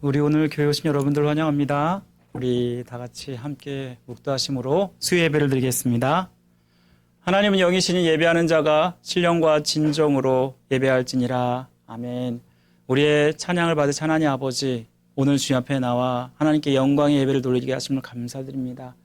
우리 오늘 교회 오신 여러분들 환영합니다. 우리 다 같이 함께 묵도하심으로 수요 예배를 드리겠습니다. 하나님은 영이시니 예배하는 자가 신령과 진정으로 예배할지니라. 아멘. 우리의 찬양을 받으신 하나님 아버지, 오늘 주님 앞에 나와 하나님께 영광의 예배를 돌리게 하심을 감사드립니다.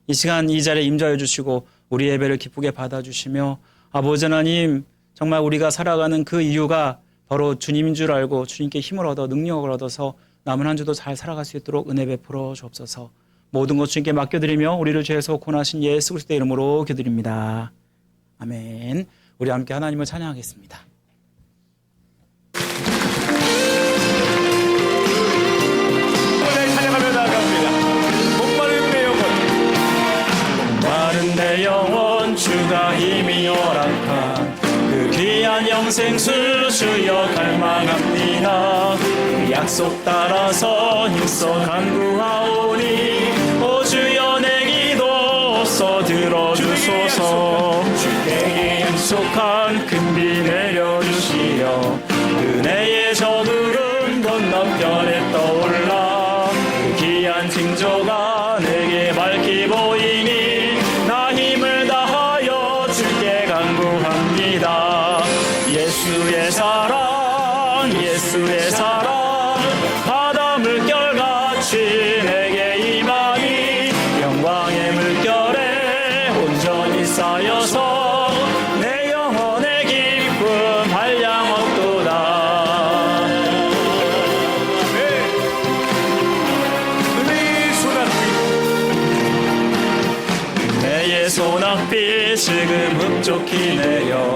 이 시간 이 자리에 임재하여 주시고 우리 예배를 기쁘게 받아주시며, 아버지 하나님, 정말 우리가 살아가는 그 이유가 바로 주님인 줄 알고 주님께 힘을 얻어 능력을 얻어서 남은 한 주도 잘 살아갈 수 있도록 은혜 베풀어 주옵소서. 모든 것 주님께 맡겨드리며 우리를 죄에서 구원하신 예수 그리스도의 이름으로 기도드립니다. 아멘. 우리 함께 하나님을 찬양하겠습니다. 찬양하며 나아갑니다. 목마른 내 영혼, 목마른 내 영혼, 주가 힘이 허락한 그 귀한 영생수 주여 갈망합니다. 그 약속 따라서 힘써 간구하오니 오 주여 내 기도 써 들어주소서. 주께 약속한 큰 비 내려주시어 은혜의 저구름 건너편에 떠올라 그 귀한 징조가 내게 밝히 보이니 나 힘을 다하여 주께 간구합니다. 예수의 사랑, 예수의 사랑, 바다 물결같이 내게 임하니 영광의 물결에 온전히 쌓여서 내 영혼의 기쁨 한량없도다. 은혜의 소낙비, 은혜의 소낙비 지금 흡족히 내려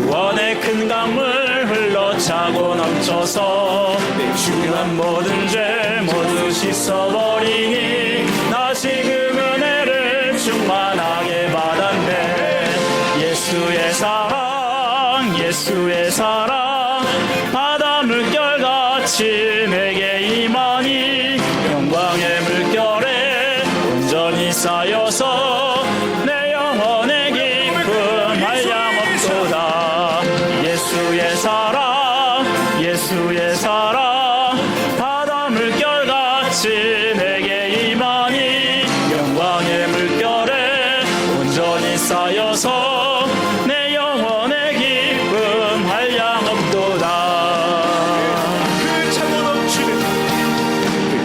구원의 큰 강물 흘러차고 넘쳐서 내 주한 모든 죄 모두 씻어버리니 나 지금 은혜를 충만하게 받았네. 예수의 사랑, 예수의 사랑, 바다 물결같이 내게 임하니 영광의 물결에 온전히 쌓여서 내 영혼의 기쁨 한량없도다. 예수의 사랑, 예수의 사랑, 바다 물결같이 내게 임하니 영광의 물결에 온전히 쌓여서 내 영혼의 기쁨 한량없도다.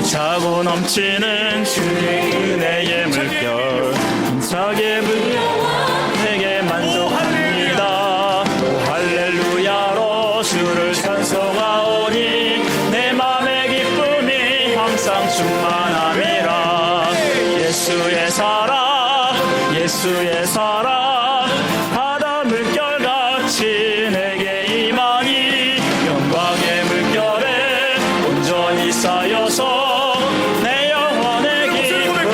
차고 넘치는 주의 은혜의 물결, 힘차게 불려 내게 만족합니다. 오 할렐루야로 주를 찬송하오니 내 맘의 기쁨이 항상 충만함이라. 예수의 사랑, 예수의 사랑, 바다 물결같이 내게 임하니 영광의 물결에 온전히 쌓여서 내 영혼의 기쁨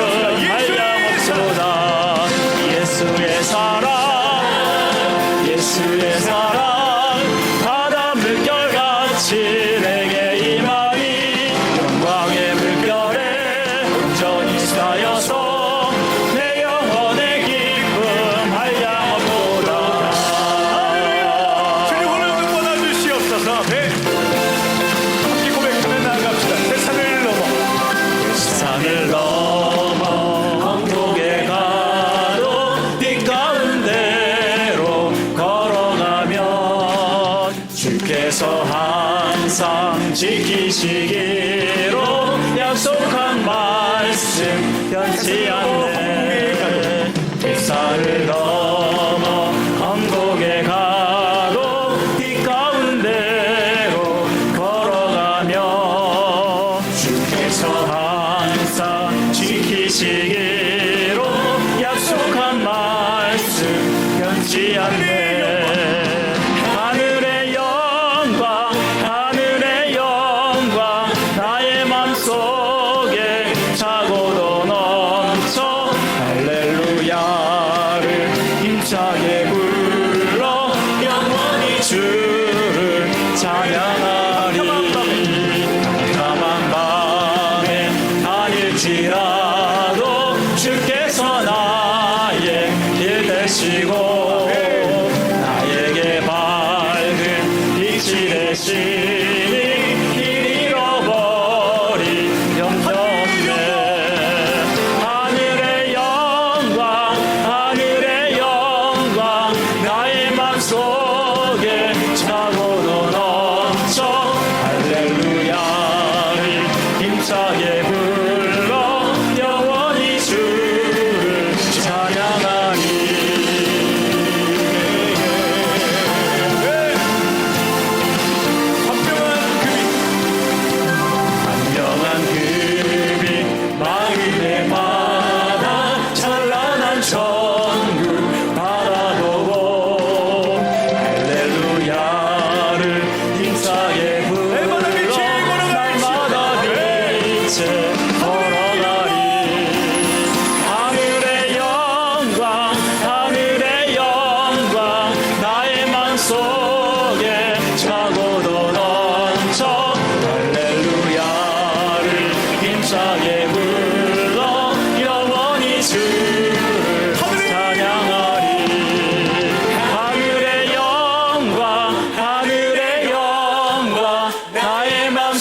한량없도다. 예수의 사랑, 예수의 사랑, 바다 물결같이 내게 임하니 영광의 물결에 온전히 쌓여서 내 영혼의 기쁨 한량없도다. 주님 오늘 응원해 주시옵소서. 네. 함께 고백하며 나아갑시다. 세상을 넘어 산을 넘어 언덕에 가도 빛 가운데로 걸어가면 주께서 항상 지키시기로 약속한 말씀 변치 않네. 뒷산을 넘어 언덕에 가도 빛 가운데로 걸어가면 주께서 항상 지키시기로 약속한 말씀 변치 않네. 하늘의 영광, 하늘의 영광, 나의 맘속에 차고도 넘쳐 할렐루야를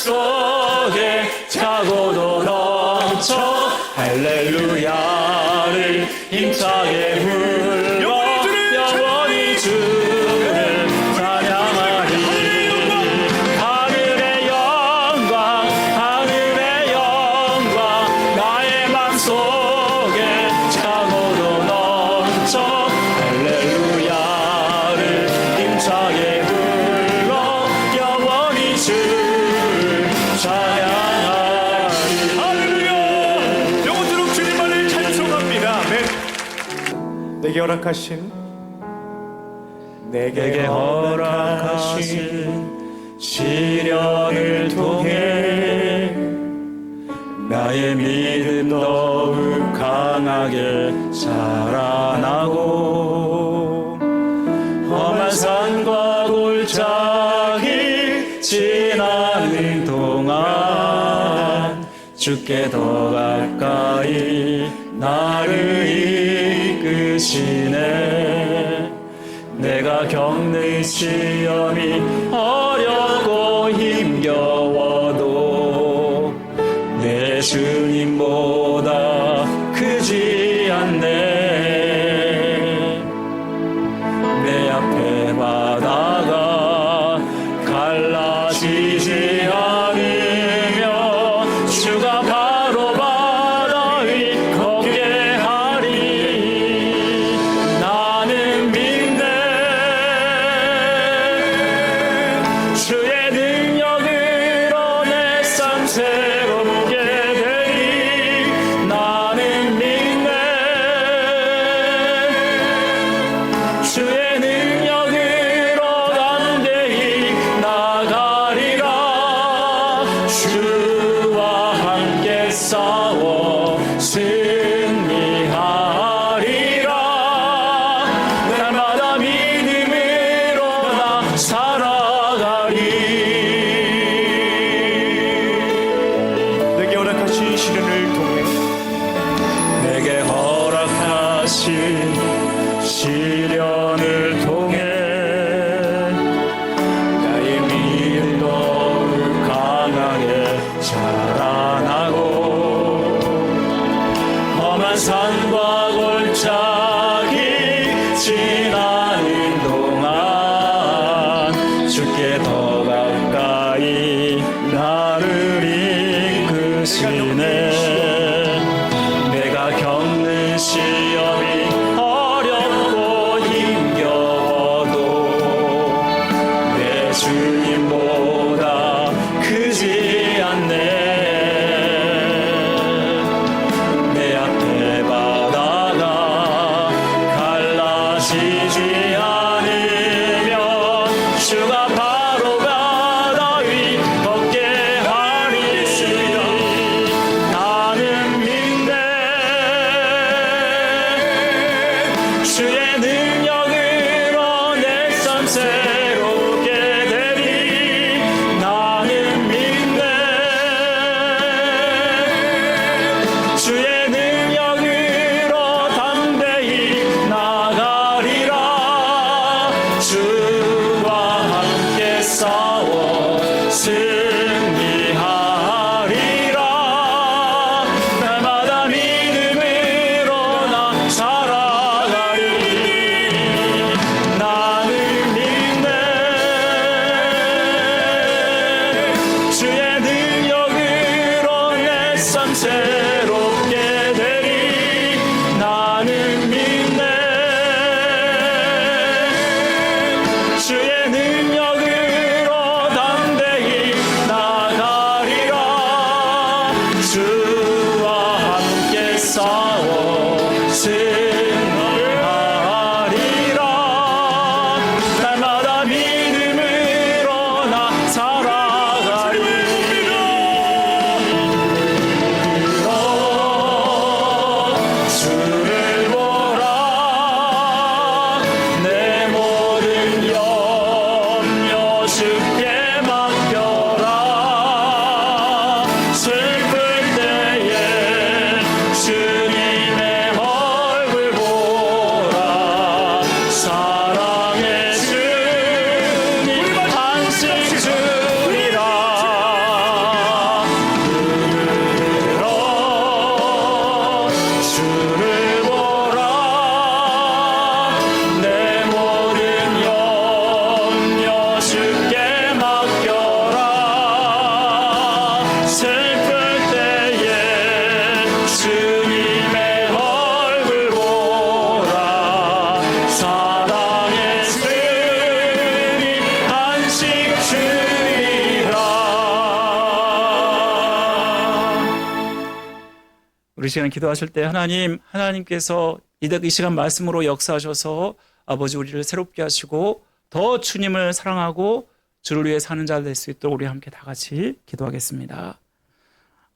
속에 차고도 넘쳐 할렐루야를 힘차게 불러 영원히 주를 찬양하리. 하늘의 영광 하늘의 영광 나의 맘속에 차고도 넘쳐 할렐루야를 힘차게 불러 영원히 주를 찬양하리. 할렐루야. 영원토록 주님만을 찬송합니다. 아멘. 내게 허락하신 내게 허락하신 시련을 통해 나의 믿음 더욱 강하게 자라나고 험한 산과 골짜기 지나는 동안 주께 더 가까이 나를 이끄시네. 내가 겪는 시험이 어렵고 힘겨워도 내 주님보다 크지 않네. 내 앞에 바다가 갈라지지 않으며 주가 바로 바다 위 걷게 하리. 나는 믿네. 주의 능력으로 내 삶 새롭게 되리. 나는 믿네. 주의 능력으로 담대히 나가리라. 주와 함께 싸워 승리하리라. 날마다 믿음으로 나 살아가리. 내게 허락하신 시련을 통해 내게 허락하신 시련을 통해 나의 믿음 더욱 강하게 자라나고 험한 산과 골짜기 지나는 동안 주께 더 가까이 나를 이끄시네. 내가 겪는 시험이 어렵고 힘겨워도 내 주님보다 크지 않네. 내 앞에 바다가 갈라지지 않으며 주가 바로 바다 위 걷게 하리. 나는 믿네. 주의 능력으로 내 삶 새롭게 되리. 나는 믿네. 주의 능력으로 담대히 나가리라. 주와 함께 싸워 승리하리라. 날마다 믿음으로 나 살아가리. 나는 믿네. 주의 능력으로 내 삶 새롭게 되리. 나는 믿네. 주의 능력으로 담대히 나가리라. 주와 함께 싸워 승리하리라. 날마다 믿음으로 나 살아가리. 주를 보라. 내 모든 염려 주께 맡겨라. 슬플 때 우리 시간 기도하실 때 하나님께서 이 시간 말씀으로 역사하셔서 아버지 우리를 새롭게 하시고 더 주님을 사랑하고 주를 위해 사는 자 될 수 있도록 우리 함께 다 같이 기도하겠습니다.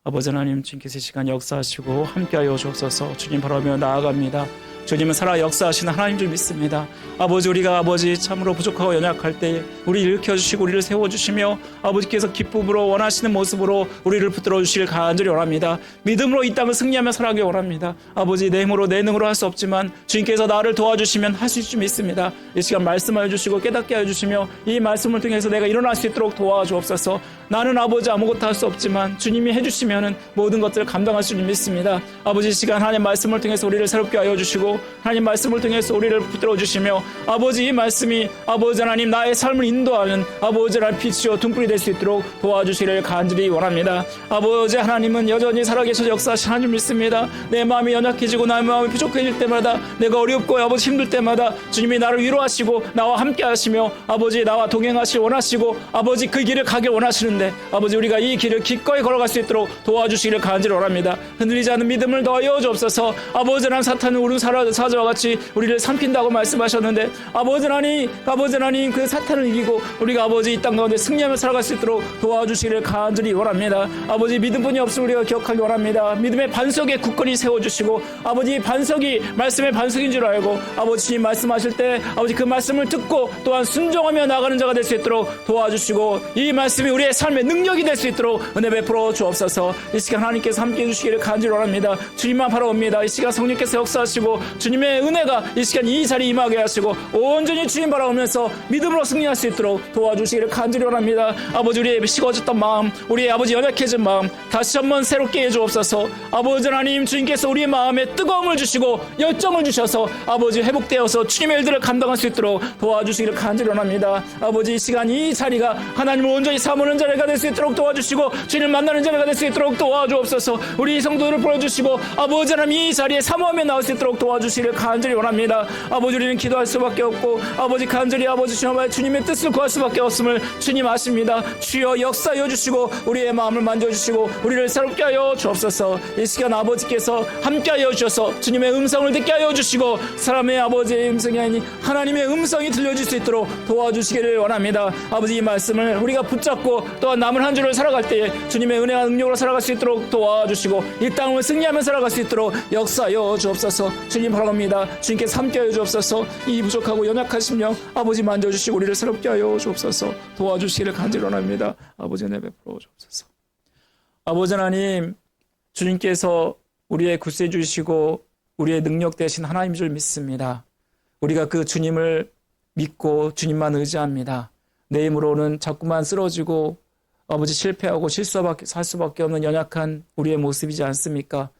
아버지 하나님, 주님께서 이 시간 역사하시고 함께하여 주옵소서. 주님 바라며 나아갑니다. 주님은 살아 역사하시는 하나님 줄 믿습니다. 아버지, 우리가 참으로 부족하고 연약할 때 우리를 일으켜주시고 우리를 세워주시며 아버지께서 기쁨으로 원하시는 모습으로 우리를 붙들어 주시길 간절히 원합니다. 믿음으로 이 땅을 승리하며 살아가기 원합니다. 아버지, 내 힘으로 내 능으로 할 수 없지만 주님께서 나를 도와주시면 할 수 있을 줄 믿습니다. 이 시간 말씀하여 주시고 깨닫게 하여 주시며 이 말씀을 통해서 내가 일어날 수 있도록 도와주옵소서. 나는 아버지 아무것도 할 수 없지만 주님이 해주시면 모든 것들을 감당할 수 있는 믿습니다. 아버지, 이 시간 하나님 말씀을 통해서 우리를 새롭게 하여 주시고 하나님 말씀을 통해서 우리를 붙들어 주시며 아버지, 이 말씀이 아버지 하나님 나의 삶을 인도하는 아버지 하나님 빛이요 등불이 될 수 있도록 도와주시기를 간절히 원합니다. 아버지 하나님은 여전히 살아계셔서 역사하시는 하나님 믿습니다. 내 마음이 연약해지고 나의 마음이 부족해질 때마다 내가 어렵고 아버지 힘들 때마다 주님이 나를 위로하시고 나와 함께 하시며 아버지 나와 동행하시길 원하시고 아버지 그 길을 가길 원하시는데 아버지 우리가 이 길을 기꺼이 걸어갈 수 있도록 도와주시기를 간절히 원합니다. 흔들리지 않는 믿음을 더하여 주옵소서. 아버지 하나님, 사탄은 우는 사자와 같이 우리를 삼킨다고 말씀하셨는데 아버지 하나님 그 사탄을 이기고 우리가 아버지 이 땅 가운데 승리하며 살아갈 수 있도록 도와주시기를 간절히 원합니다. 아버지, 믿음뿐이 없으면 우리가 기억하기 원합니다. 믿음의 반석에 굳건히 세워주시고 아버지 반석이 말씀의 반석인 줄 알고 아버지 주님 말씀하실 때 아버지 그 말씀을 듣고 또한 순종하며 나가는 자가 될 수 있도록 도와주시고 이 말씀이 우리의 삶의 능력이 될 수 있도록 은혜 베풀어 주옵소서. 이 시간 하나님께서 함께해 주시기를 간절히 원합니다. 주님만 바라옵니다. 이 시간 성령께서 역사하시고 주님의 은혜가 이 시간 이 자리에 임하게 하시고 온전히 주님 바라오면서 믿음으로 승리할 수 있도록 도와주시기를 간절히 원합니다. 아버지, 우리의 식어졌던 마음, 우리의 아버지 연약해진 마음 다시 한번 새롭게 해주옵소서. 아버지 하나님, 주님께서 우리의 마음에 뜨거움을 주시고 열정을 주셔서 아버지 회복되어서 주님의 일들을 감당할 수 있도록 도와주시기를 간절히 원합니다. 아버지, 이 시간 이 자리가 하나님을 온전히 사모하는 자리가 될 수 있도록 도와주시고 주님을 만나는 자리가 될 수 있도록 도와주옵소서. 우리 성도들을 보여주시고 아버지 하나님 이 자리에 사모하며 나올 수 있도록 도와주시기를 간절히 원합니다. 아버지, 우리는 기도할 수밖에 없고 아버지 간절히 아버지 주님의 뜻을 구할 수밖에 없음을 주님 아십니다. 주여 역사하여 주시고 우리의 마음을 만져주시고 우리를 새롭게 하여 주옵소서. 이 시간 아버지께서 함께하여 주셔서 주님의 음성을 듣게 하여 주시고 사람의 아버지의 음성이 아닌 하나님의 음성이 들려질 수 있도록 도와주시기를 원합니다. 아버지, 이 말씀을 우리가 붙잡고 또한 남은 한 주를 살아갈 때에 주님의 은혜와 능력으로 살아갈 수 있도록 도와주시고 이 땅을 승리하며 살아갈 수 있도록 역사하여 주옵소서. 주님 바랍니다. 주님께서 함께하여 주옵소서. 이 부족하고 연약한 심령 아버지 만져주시고 우리를 새롭게 하여 주옵소서. 도와주시기를 간절히 원합니다. 아버지, 은혜 베풀어 주옵소서. 아버지 하나님, 주님께서 우리의 구세주 주시고 우리의 능력 되신 하나님 줄 믿습니다. 우리가 그 주님을 믿고 주님만 의지합니다. 내 힘으로는 자꾸만 쓰러지고 아버지 실패하고 살 수밖에 없는 연약한 우리의 모습이지 않습니까?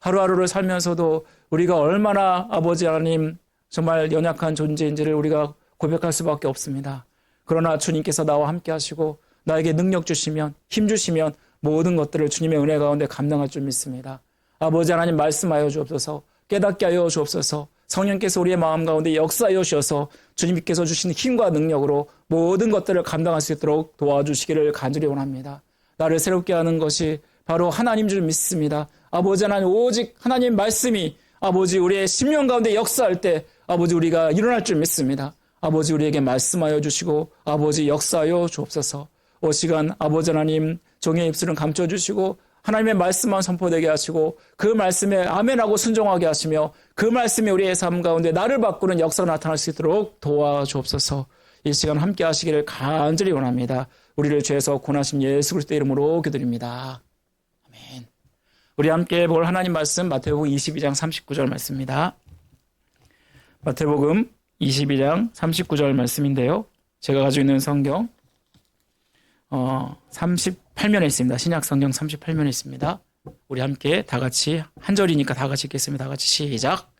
하루하루를 살면서도 우리가 얼마나 아버지 하나님 정말 연약한 존재인지를 우리가 고백할 수밖에 없습니다. 그러나 주님께서 나와 함께 하시고 나에게 능력 주시면, 힘 주시면 모든 것들을 주님의 은혜 가운데 감당할 줄 믿습니다. 아버지 하나님, 말씀하여 주옵소서. 깨닫게 하여 주옵소서. 성령께서 우리의 마음 가운데 역사하여 주셔서 주님께서 주신 힘과 능력으로 모든 것들을 감당할 수 있도록 도와주시기를 간절히 원합니다. 나를 새롭게 하는 것이 바로 하나님 줄 믿습니다. 아버지 하나님, 오직 하나님 말씀이 아버지 우리의 심령 가운데 역사할 때 아버지 우리가 일어날 줄 믿습니다. 아버지, 우리에게 말씀하여 주시고 아버지 역사하여 주옵소서. 오 시간 아버지 하나님, 종의 입술은 감춰주시고 하나님의 말씀만 선포되게 하시고 그 말씀에 아멘하고 순종하게 하시며 그 말씀이 우리의 삶 가운데 나를 바꾸는 역사가 나타날 수 있도록 도와주옵소서. 이 시간 함께 하시기를 간절히 원합니다. 우리를 죄에서 구원하신 예수 그리스도의 이름으로 기도드립니다. 아멘. 우리 함께 볼 하나님 말씀 마태복음 22장 39절 말씀입니다. 마태복음 22장 39절 말씀인데요. 제가 가지고 있는 성경 38면에 있습니다. 신약 성경 38면에 있습니다. 우리 함께 다 같이 한 절이니까 다 같이 읽겠습니다. 다 같이 시작.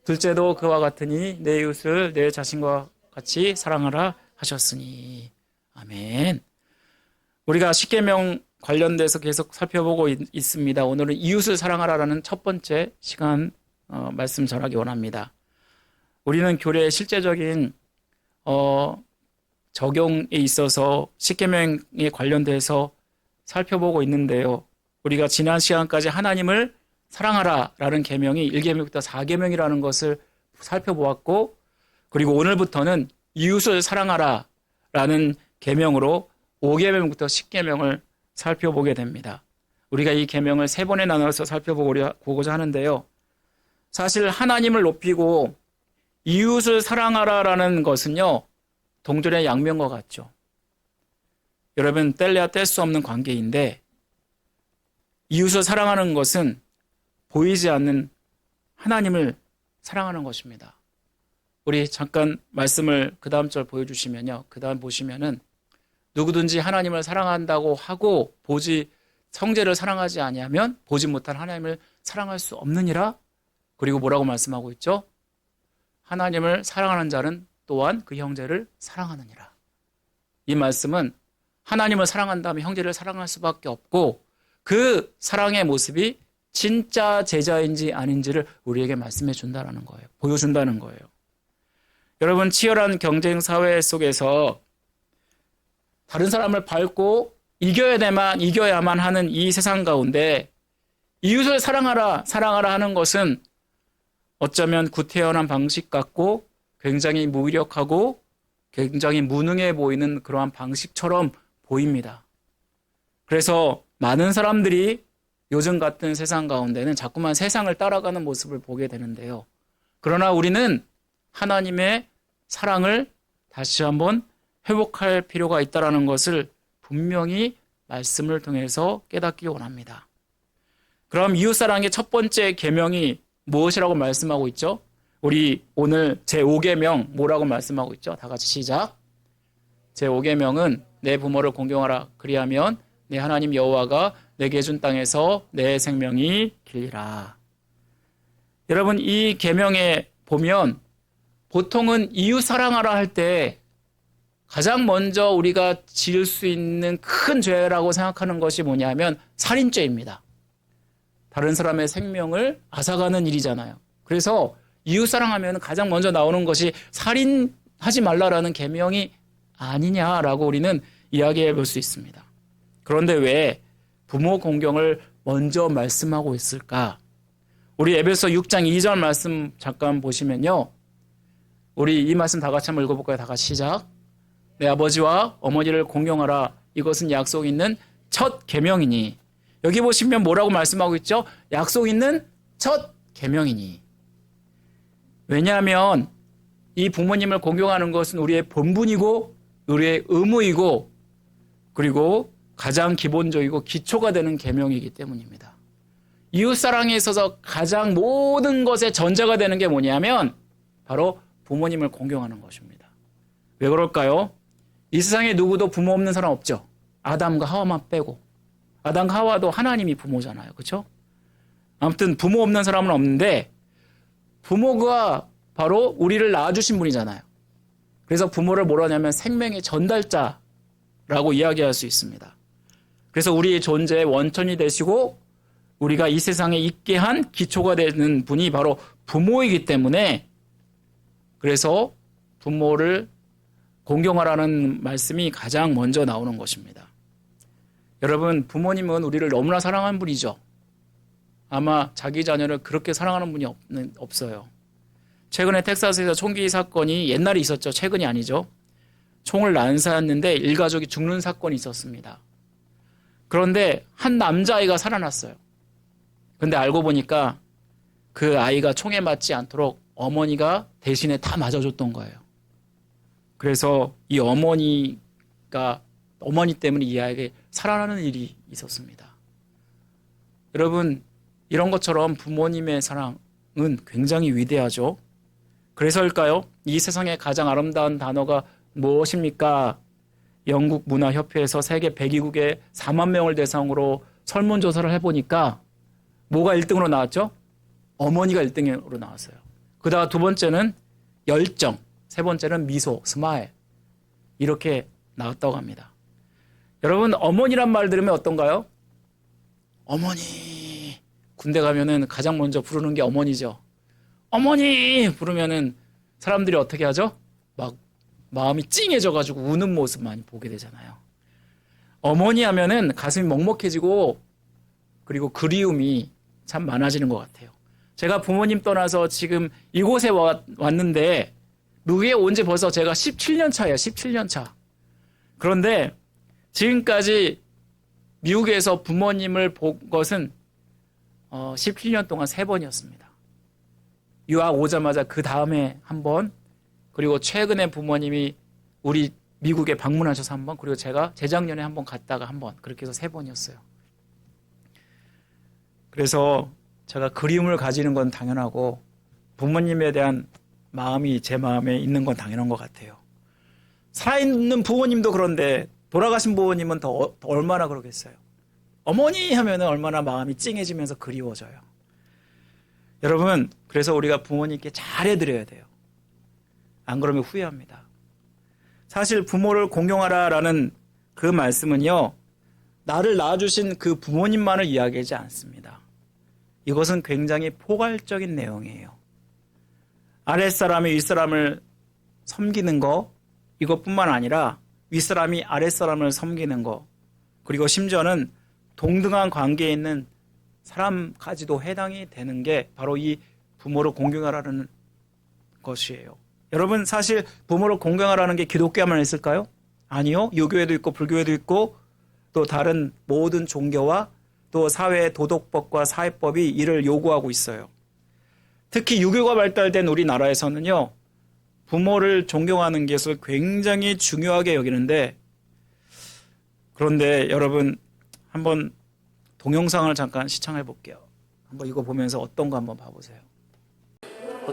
둘째도 그와 같으니 내 이웃을 내 자신과 같이 사랑하라 하셨으니. 아멘. 우리가 십계명 관련돼서 계속 살펴보고 있습니다. 오늘은 이웃을 사랑하라라는 첫 번째 시간 말씀 전하기 원합니다. 우리는 교회의 실제적인 적용에 있어서 십계명에 관련돼서 살펴보고 있는데요. 우리가 지난 시간까지 하나님을 사랑하라라는 계명이 1계명부터 4계명이라는 것을 살펴보았고, 그리고 오늘부터는 이웃을 사랑하라라는 계명으로 5계명부터 10계명을 살펴보게 됩니다. 우리가 이 계명을 3번에 나눠서 살펴보고자 하는데요. 사실 하나님을 높이고 이웃을 사랑하라라는 것은요, 동전의 양면과 같죠. 여러분, 뗄래야 뗄 수 없는 관계인데, 이웃을 사랑하는 것은 보이지 않는 하나님을 사랑하는 것입니다. 우리 잠깐 말씀을 그 다음 절 보여주시면요. 그 다음 보시면은 누구든지 하나님을 사랑한다고 하고 형제를 사랑하지 아니하면 보지 못한 하나님을 사랑할 수 없느니라. 그리고 뭐라고 말씀하고 있죠? 하나님을 사랑하는 자는 또한 그 형제를 사랑하느니라. 이 말씀은 하나님을 사랑한다면 형제를 사랑할 수밖에 없고, 그 사랑의 모습이 진짜 제자인지 아닌지를 우리에게 말씀해 준다는 거예요. 보여준다는 거예요. 여러분, 치열한 경쟁 사회 속에서 다른 사람을 밟고 이겨야만 하는 이 세상 가운데 이웃을 사랑하라 하는 것은 어쩌면 구태연한 방식 같고 굉장히 무기력하고 굉장히 무능해 보이는 그러한 방식처럼 보입니다. 그래서 많은 사람들이 요즘 같은 세상 가운데는 자꾸만 세상을 따라가는 모습을 보게 되는데요. 그러나 우리는 하나님의 사랑을 다시 한번 회복할 필요가 있다는 것을 분명히 말씀을 통해서 깨닫기 원합니다. 그럼 이웃사랑의 첫 번째 계명이 무엇이라고 말씀하고 있죠? 우리 오늘 제5계명 뭐라고 말씀하고 있죠? 다 같이 시작. 제5계명은 내 부모를 공경하라. 그리하면 내 하나님 여호와가 내게 준 땅에서 내 생명이 길리라. 여러분, 이 계명에 보면 보통은 이웃 사랑하라 할 때 가장 먼저 우리가 지을 수 있는 큰 죄라고 생각하는 것이 뭐냐면 살인죄입니다. 다른 사람의 생명을 앗아가는 일이잖아요. 그래서 이웃 사랑하면 가장 먼저 나오는 것이 살인하지 말라라는 계명이 아니냐라고 우리는 이야기해 볼 수 있습니다. 그런데 왜 부모 공경을 먼저 말씀하고 있을까? 우리 에베소 6장 2절 말씀 잠깐 보시면요. 우리 이 말씀 다 같이 한번 읽어볼까요? 다 같이 시작. 내 아버지와 어머니를 공경하라. 이것은 약속 있는 첫 계명이니. 여기 보시면 뭐라고 말씀하고 있죠? 약속 있는 첫 계명이니. 왜냐하면 이 부모님을 공경하는 것은 우리의 본분이고 우리의 의무이고 그리고 가장 기본적이고 기초가 되는 계명이기 때문입니다. 이웃사랑에 있어서 가장 모든 것의 전제가 되는 게 뭐냐면 바로 부모님을 공경하는 것입니다. 왜 그럴까요? 이 세상에 누구도 부모 없는 사람 없죠. 아담과 하와만 빼고. 아담과 하와도 하나님이 부모잖아요. 그렇죠? 아무튼 부모 없는 사람은 없는데 부모가 바로 우리를 낳아주신 분이잖아요. 그래서 부모를 뭐라 하냐면 생명의 전달자라고 이야기할 수 있습니다. 그래서 우리의 존재의 원천이 되시고 우리가 이 세상에 있게 한 기초가 되는 분이 바로 부모이기 때문에 그래서 부모를 공경하라는 말씀이 가장 먼저 나오는 것입니다. 여러분, 부모님은 우리를 너무나 사랑하는 분이죠. 아마 자기 자녀를 그렇게 사랑하는 분이 없어요. 최근에 텍사스에서 총기 사건이 옛날에 있었죠. 최근이 아니죠. 총을 난사했는데 일가족이 죽는 사건이 있었습니다. 그런데 한 남자아이가 살아났어요. 근데 알고 보니까 그 아이가 총에 맞지 않도록 어머니가 대신에 다 맞아줬던 거예요. 그래서 이 어머니 때문에 이 아이에게 살아나는 일이 있었습니다. 여러분, 이런 것처럼 부모님의 사랑은 굉장히 위대하죠. 그래서일까요? 이 세상에 가장 아름다운 단어가 무엇입니까? 영국 문화협회에서 세계 102국의 4만 명을 대상으로 설문조사를 해보니까 뭐가 1등으로 나왔죠? 어머니가 1등으로 나왔어요. 그다음 두 번째는 열정, 세 번째는 미소, 스마일. 이렇게 나왔다고 합니다. 여러분, 어머니란 말 들으면 어떤가요? 어머니. 군대 가면은 가장 먼저 부르는 게 어머니죠. 어머니 부르면은 사람들이 어떻게 하죠? 막 마음이 찡해져가지고 우는 모습 많이 보게 되잖아요. 어머니 하면은 가슴이 먹먹해지고 그리고 그리움이 참 많아지는 것 같아요. 제가 부모님 떠나서 지금 이곳에 왔는데 미국에 온 지 벌써 제가 17년 차예요. 17년 차. 그런데 지금까지 미국에서 부모님을 본 것은 17년 동안 3번이었습니다. 유학 오자마자 그 다음에 한 번, 그리고 최근에 부모님이 우리 미국에 방문하셔서 한 번, 그리고 제가 재작년에 한 번 갔다가 한 번, 그렇게 해서 3번이었어요. 그래서 제가 그리움을 가지는 건 당연하고 부모님에 대한 마음이 제 마음에 있는 건 당연한 것 같아요. 살아있는 부모님도 그런데 돌아가신 부모님은 더 얼마나 그러겠어요. 어머니 하면 얼마나 마음이 찡해지면서 그리워져요. 여러분, 그래서 우리가 부모님께 잘해드려야 돼요. 안 그러면 후회합니다. 사실 부모를 공경하라라는 그 말씀은요, 나를 낳아주신 그 부모님만을 이야기하지 않습니다. 이것은 굉장히 포괄적인 내용이에요. 아랫사람이 윗사람을 섬기는 거, 이것뿐만 아니라 윗사람이 아랫사람을 섬기는 거, 그리고 심지어는 동등한 관계에 있는 사람까지도 해당이 되는 게 바로 이 부모를 공경하라는 것이에요. 여러분, 사실 부모를 공경하라는 게 기독교에만 있을까요? 아니요. 유교에도 있고 불교에도 있고 또 다른 모든 종교와 또 사회 도덕법과 사회법이 이를 요구하고 있어요. 특히 유교가 발달된 우리나라에서는요, 부모를 존경하는 것을 굉장히 중요하게 여기는데, 그런데 여러분 한번 동영상을 잠깐 시청해 볼게요. 한번 이거 보면서 어떤 거 한번 봐보세요.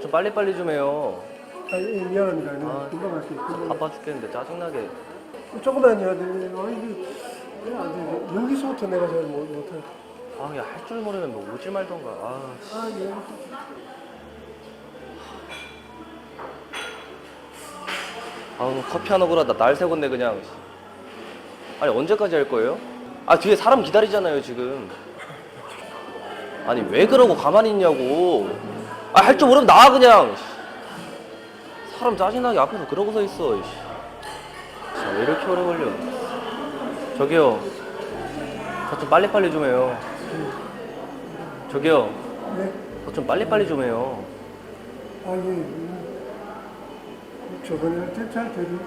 좀 빨리빨리 좀 해요. 미안합니다. 금방 할게요. 바빠 죽겠는데 짜증나게. 조금만 해야 돼. 이게 안 돼. 여기서부터 내가 잘 못해. 아, 야, 할 줄 모르면 뭐 오지 말던가. 예. 커피 하나 오라 날 새곤데 그냥. 아니, 언제까지 할 거예요? 아, 뒤에 사람 기다리잖아요, 지금. 아니, 왜 그러고 가만히 있냐고. 아, 할 줄 모르면 나와, 그냥. 사람 짜증나게 앞에서 그러고 서 있어. 진짜 왜 이렇게 오래 걸려? 저기요. 저 좀 빨리빨리 좀 해요. 저기요. 네? 저 좀 빨리빨리 좀 해요. 예. 저번에 할 때 잘 되는데.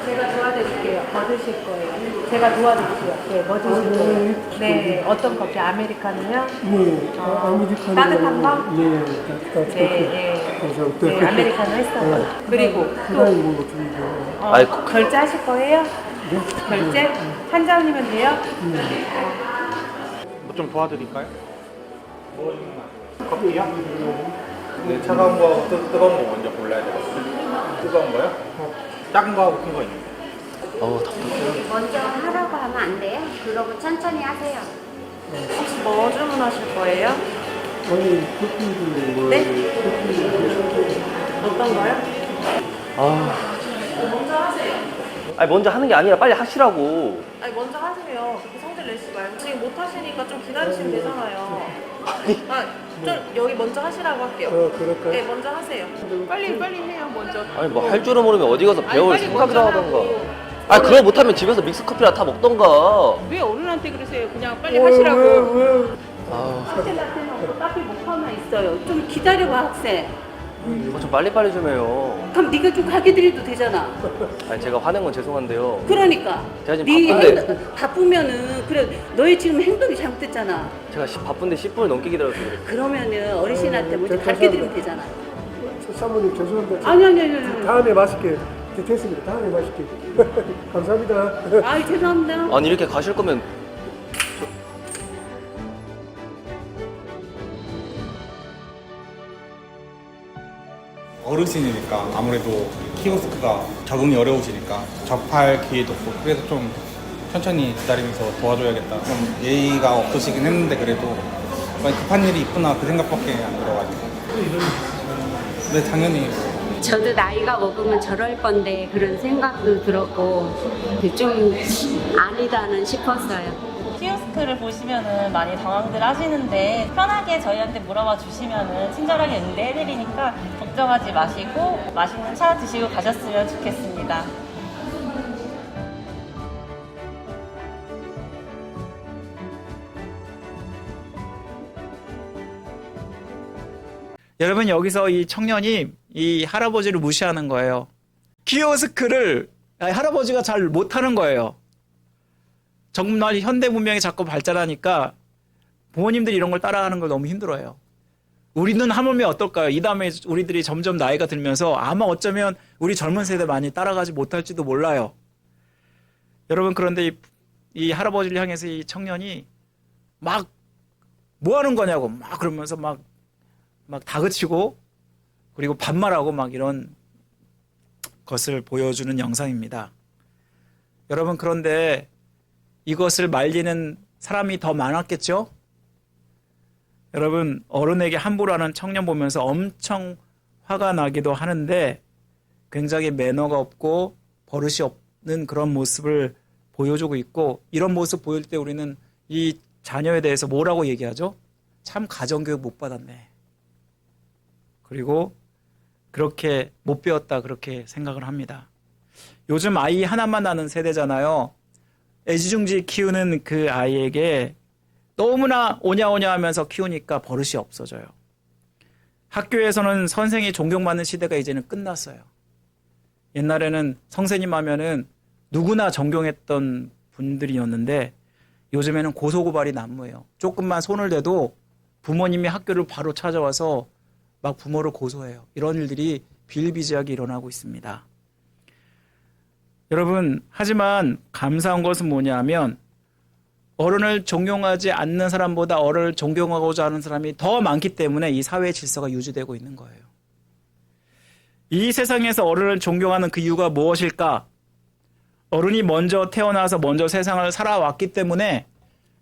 제가 도와드릴게요. 뭐 드실 거예요? 제가 도와드릴게요. 네, 뭐 드실 거예요? 네, 어떤 커피? 아메리카노요? 네. 아메리카노. 따뜻한 거? 네. 따뜻한 네, 감사합니다. 네, 아메리카노 했어요. 그리고 그다음에 또 뭐 드리고. 아이고. 결제하실 거예요? 네. 결제? 한 잔이면 돼요? 뭐 좀 도와드릴까요? 커피요? 네, 차가운 거하고 뜨거운 거 먼저 골라야 되거든요. 뜨거운 거요? 작은 거하고 큰 거 있는데. 답답해. 먼저 하라고 하면 안 돼요? 그러고 천천히 하세요. 혹시 뭐 주문하실 거예요? 아니, 커피를 뭐. 네? 어떤 거요? 먼저 하세요. 아니, 먼저 하는 게 아니라 빨리 하시라고. 아니, 먼저 하세요. 그렇게 성질 내시지 말고. 지금 못 하시니까 좀 기다리시면 되잖아요. 좀 여기 먼저 하시라고 할게요. 그럴까요? 네, 먼저 하세요. 빨리 해요, 먼저. 아니, 뭐 할 줄을 모르면 어디 가서 배울 빨리 생각이나 먼저 하던가. 하라고. 아, 그거 못하면 집에서 믹스커피나 타 먹던가. 왜 어른한테 그러세요? 그냥 빨리 하시라고. 왜? 카페 못 하나 있어요. 좀 기다려봐, 학생. 좀 빨리빨리 좀 해요. 그럼 네가 좀 가게 드려도 되잖아. 아니, 제가 화낸 건 죄송한데요. 그러니까. 제가 지금 네 바쁜데. 바쁘면은 그래 너의 지금 행동이 잘못됐잖아. 제가 바쁜데 10분을 넘게 기다려서 그래요. 그러면은 어르신한테 먼저 저 가르쳐 드리면 되잖아. 사모님 죄송합니다. 아니. 다음에 맛있게. 됐습니다. 다음에 맛있게. 감사합니다. 아이 죄송합니다. 아니, 이렇게 가실 거면 어르신이니까 아무래도 키오스크가 적응이 어려우시니까 접할 기회도 없고 그래서 좀 천천히 기다리면서 도와줘야겠다. 좀 예의가 없으시긴 했는데 그래도 급한 일이 있구나 그 생각밖에 안 들어가지고. 네, 당연히. 저도 나이가 먹으면 저럴 건데 그런 생각도 들었고 좀 아니다는 싶었어요. 키오스크를 보시면은 많이 당황들 하시는데 편하게 저희한테 물어봐 주시면은 친절하게 응대해드리니까 걱정하지 마시고 맛있는 차 드시고 가셨으면 좋겠습니다. 여러분 여기서 이 청년이 이 할아버지를 무시하는 거예요. 키오스크를 할아버지가 잘 못하는 거예요. 정말 현대 문명이 자꾸 발달하니까 부모님들이 이런 걸 따라하는 걸 너무 힘들어요. 우리는 하물며 어떨까요? 이 다음에 우리들이 점점 나이가 들면서 아마 어쩌면 우리 젊은 세대 많이 따라가지 못할지도 몰라요. 여러분 그런데 이 할아버지를 향해서 이 청년이 막 뭐 하는 거냐고 막 그러면서 막 다그치고 그리고 반말하고 막 이런 것을 보여주는 영상입니다. 여러분 그런데 이것을 말리는 사람이 더 많았겠죠? 여러분 어른에게 함부로 하는 청년 보면서 엄청 화가 나기도 하는데 굉장히 매너가 없고 버릇이 없는 그런 모습을 보여주고 있고 이런 모습 보일 때 우리는 이 자녀에 대해서 뭐라고 얘기하죠? 참 가정교육 못 받았네. 그리고 그렇게 못 배웠다 그렇게 생각을 합니다. 요즘 아이 하나만 낳는 세대잖아요. 애지중지 키우는 그 아이에게 너무나 오냐오냐 하면서 키우니까 버릇이 없어져요. 학교에서는 선생이 존경받는 시대가 이제는 끝났어요. 옛날에는 선생님 하면은 누구나 존경했던 분들이었는데 요즘에는 고소고발이 난무해요. 조금만 손을 대도 부모님이 학교를 바로 찾아와서 막 부모를 고소해요. 이런 일들이 비일비재하게 일어나고 있습니다. 여러분, 하지만 감사한 것은 뭐냐면 어른을 존경하지 않는 사람보다 어른을 존경하고자 하는 사람이 더 많기 때문에 이 사회의 질서가 유지되고 있는 거예요. 이 세상에서 어른을 존경하는 그 이유가 무엇일까? 어른이 먼저 태어나서 먼저 세상을 살아왔기 때문에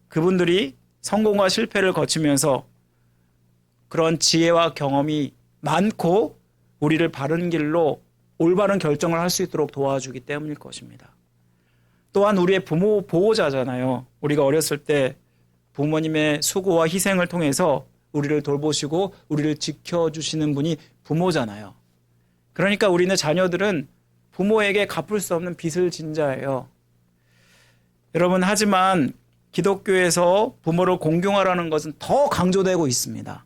그분들이 성공과 실패를 거치면서 그런 지혜와 경험이 많고 우리를 바른 길로 올바른 결정을 할 수 있도록 도와주기 때문일 것입니다. 또한 우리의 부모 보호자잖아요. 우리가 어렸을 때 부모님의 수고와 희생을 통해서 우리를 돌보시고 우리를 지켜주시는 분이 부모잖아요. 그러니까 우리는 자녀들은 부모에게 갚을 수 없는 빚을 진 자예요. 여러분, 하지만 기독교에서 부모를 공경하라는 것은 더 강조되고 있습니다.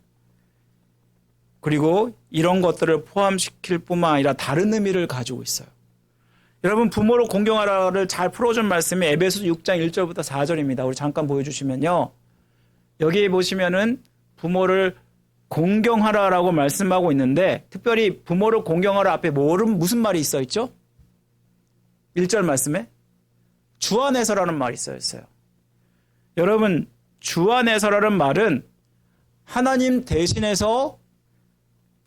그리고 이런 것들을 포함시킬 뿐만 아니라 다른 의미를 가지고 있어요. 여러분, 부모를 공경하라를 잘 풀어준 말씀이 에베소서 6장 1절부터 4절입니다. 우리 잠깐 보여주시면요. 여기 보시면은 부모를 공경하라라고 말씀하고 있는데 특별히 부모를 공경하라 앞에 무슨 말이 있어 있죠? 1절 말씀에 주 안에서라는 말이 써 있어요. 여러분, 주 안에서라는 말은 하나님 대신해서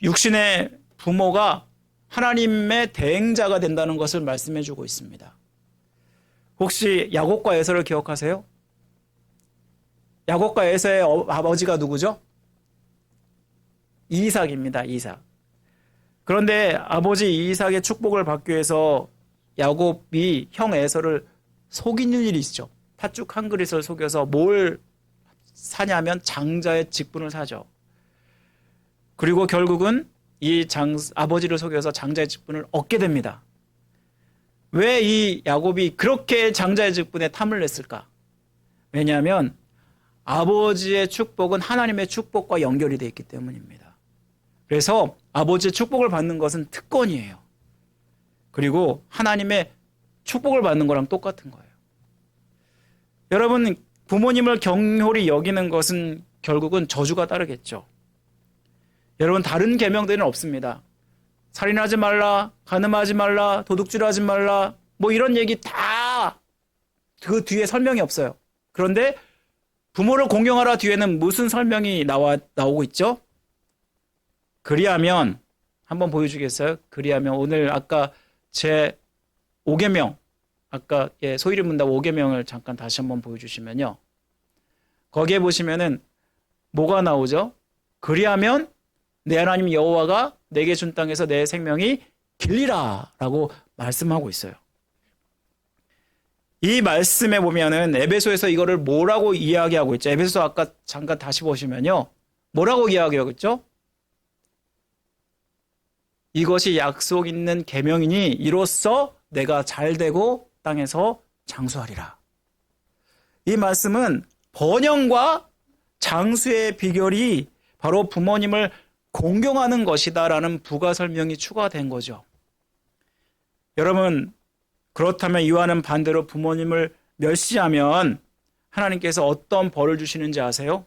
육신의 부모가 하나님의 대행자가 된다는 것을 말씀해 주고 있습니다. 혹시 야곱과 에서를 기억하세요? 야곱과 에서의 아버지가 누구죠? 이삭입니다. 이삭. 그런데 아버지 이삭의 축복을 받기 위해서 야곱이 형 에서를 속이는 일이 있죠. 팥죽 한 그릇을 속여서 뭘 사냐면 장자의 직분을 사죠. 그리고 결국은 이 아버지를 속여서 장자의 직분을 얻게 됩니다. 왜 이 야곱이 그렇게 장자의 직분에 탐을 냈을까? 왜냐하면 아버지의 축복은 하나님의 축복과 연결이 되어 있기 때문입니다. 그래서 아버지의 축복을 받는 것은 특권이에요. 그리고 하나님의 축복을 받는 거랑 똑같은 거예요. 여러분, 부모님을 경홀히 여기는 것은 결국은 저주가 따르겠죠. 여러분, 다른 계명들은 없습니다. 살인하지 말라, 간음하지 말라, 도둑질하지 말라, 뭐 이런 얘기 다 그 뒤에 설명이 없어요. 그런데 부모를 공경하라 뒤에는 무슨 설명이 나오고 있죠? 그리하면 한번 보여주겠어요? 그리하면 오늘 아까 제 5계명, 아까 소위를 문답 5계명을 잠깐 다시 한번 보여주시면요. 거기에 보시면은 뭐가 나오죠? 그리하면 내 하나님 여호와가 내게 준 땅에서 내 생명이 길리라 라고 말씀하고 있어요. 이 말씀에 보면은 에베소에서 이거를 뭐라고 이야기하고 있죠? 에베소 아까 잠깐 다시 보시면요. 뭐라고 이야기하고 있죠? 이것이 약속 있는 계명이니 이로써 내가 잘되고 땅에서 장수하리라. 이 말씀은 번영과 장수의 비결이 바로 부모님을 공경하는 것이다라는 부가 설명이 추가된 거죠. 여러분, 그렇다면 이와는 반대로 부모님을 멸시하면 하나님께서 어떤 벌을 주시는지 아세요?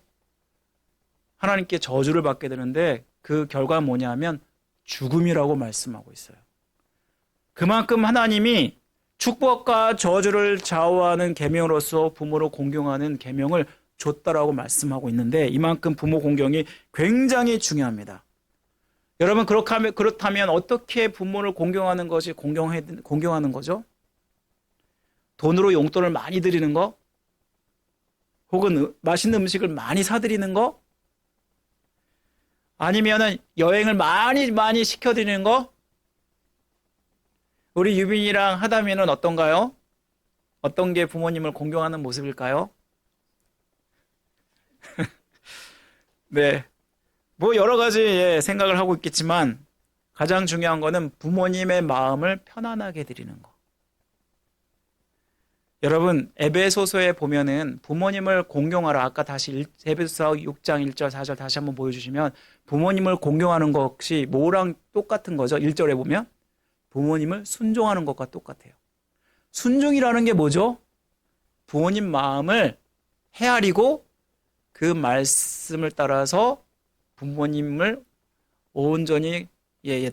하나님께 저주를 받게 되는데 그 결과는 뭐냐면 죽음이라고 말씀하고 있어요. 그만큼 하나님이 축복과 저주를 좌우하는 계명으로서 부모를 공경하는 계명을 줬다라고 말씀하고 있는데 이만큼 부모 공경이 굉장히 중요합니다. 여러분 그렇다면 어떻게 부모를 공경하는 것이 공경하는 거죠? 돈으로 용돈을 많이 드리는 거? 혹은 맛있는 음식을 많이 사드리는 거? 아니면은 여행을 많이 시켜드리는 거? 우리 유빈이랑 하다미는 어떤가요? 어떤 게 부모님을 공경하는 모습일까요? 네. 뭐 여러 가지 생각을 하고 있겠지만 가장 중요한 거는 부모님의 마음을 편안하게 드리는 거. 여러분, 에베소서에 보면은 부모님을 공경하라. 아까 다시 에베소서 6장 1절 4절 다시 한번 보여주시면 부모님을 공경하는 것이 뭐랑 똑같은 거죠? 1절에 보면 부모님을 순종하는 것과 똑같아요. 순종이라는 게 뭐죠? 부모님 마음을 헤아리고 그 말씀을 따라서 부모님을 온전히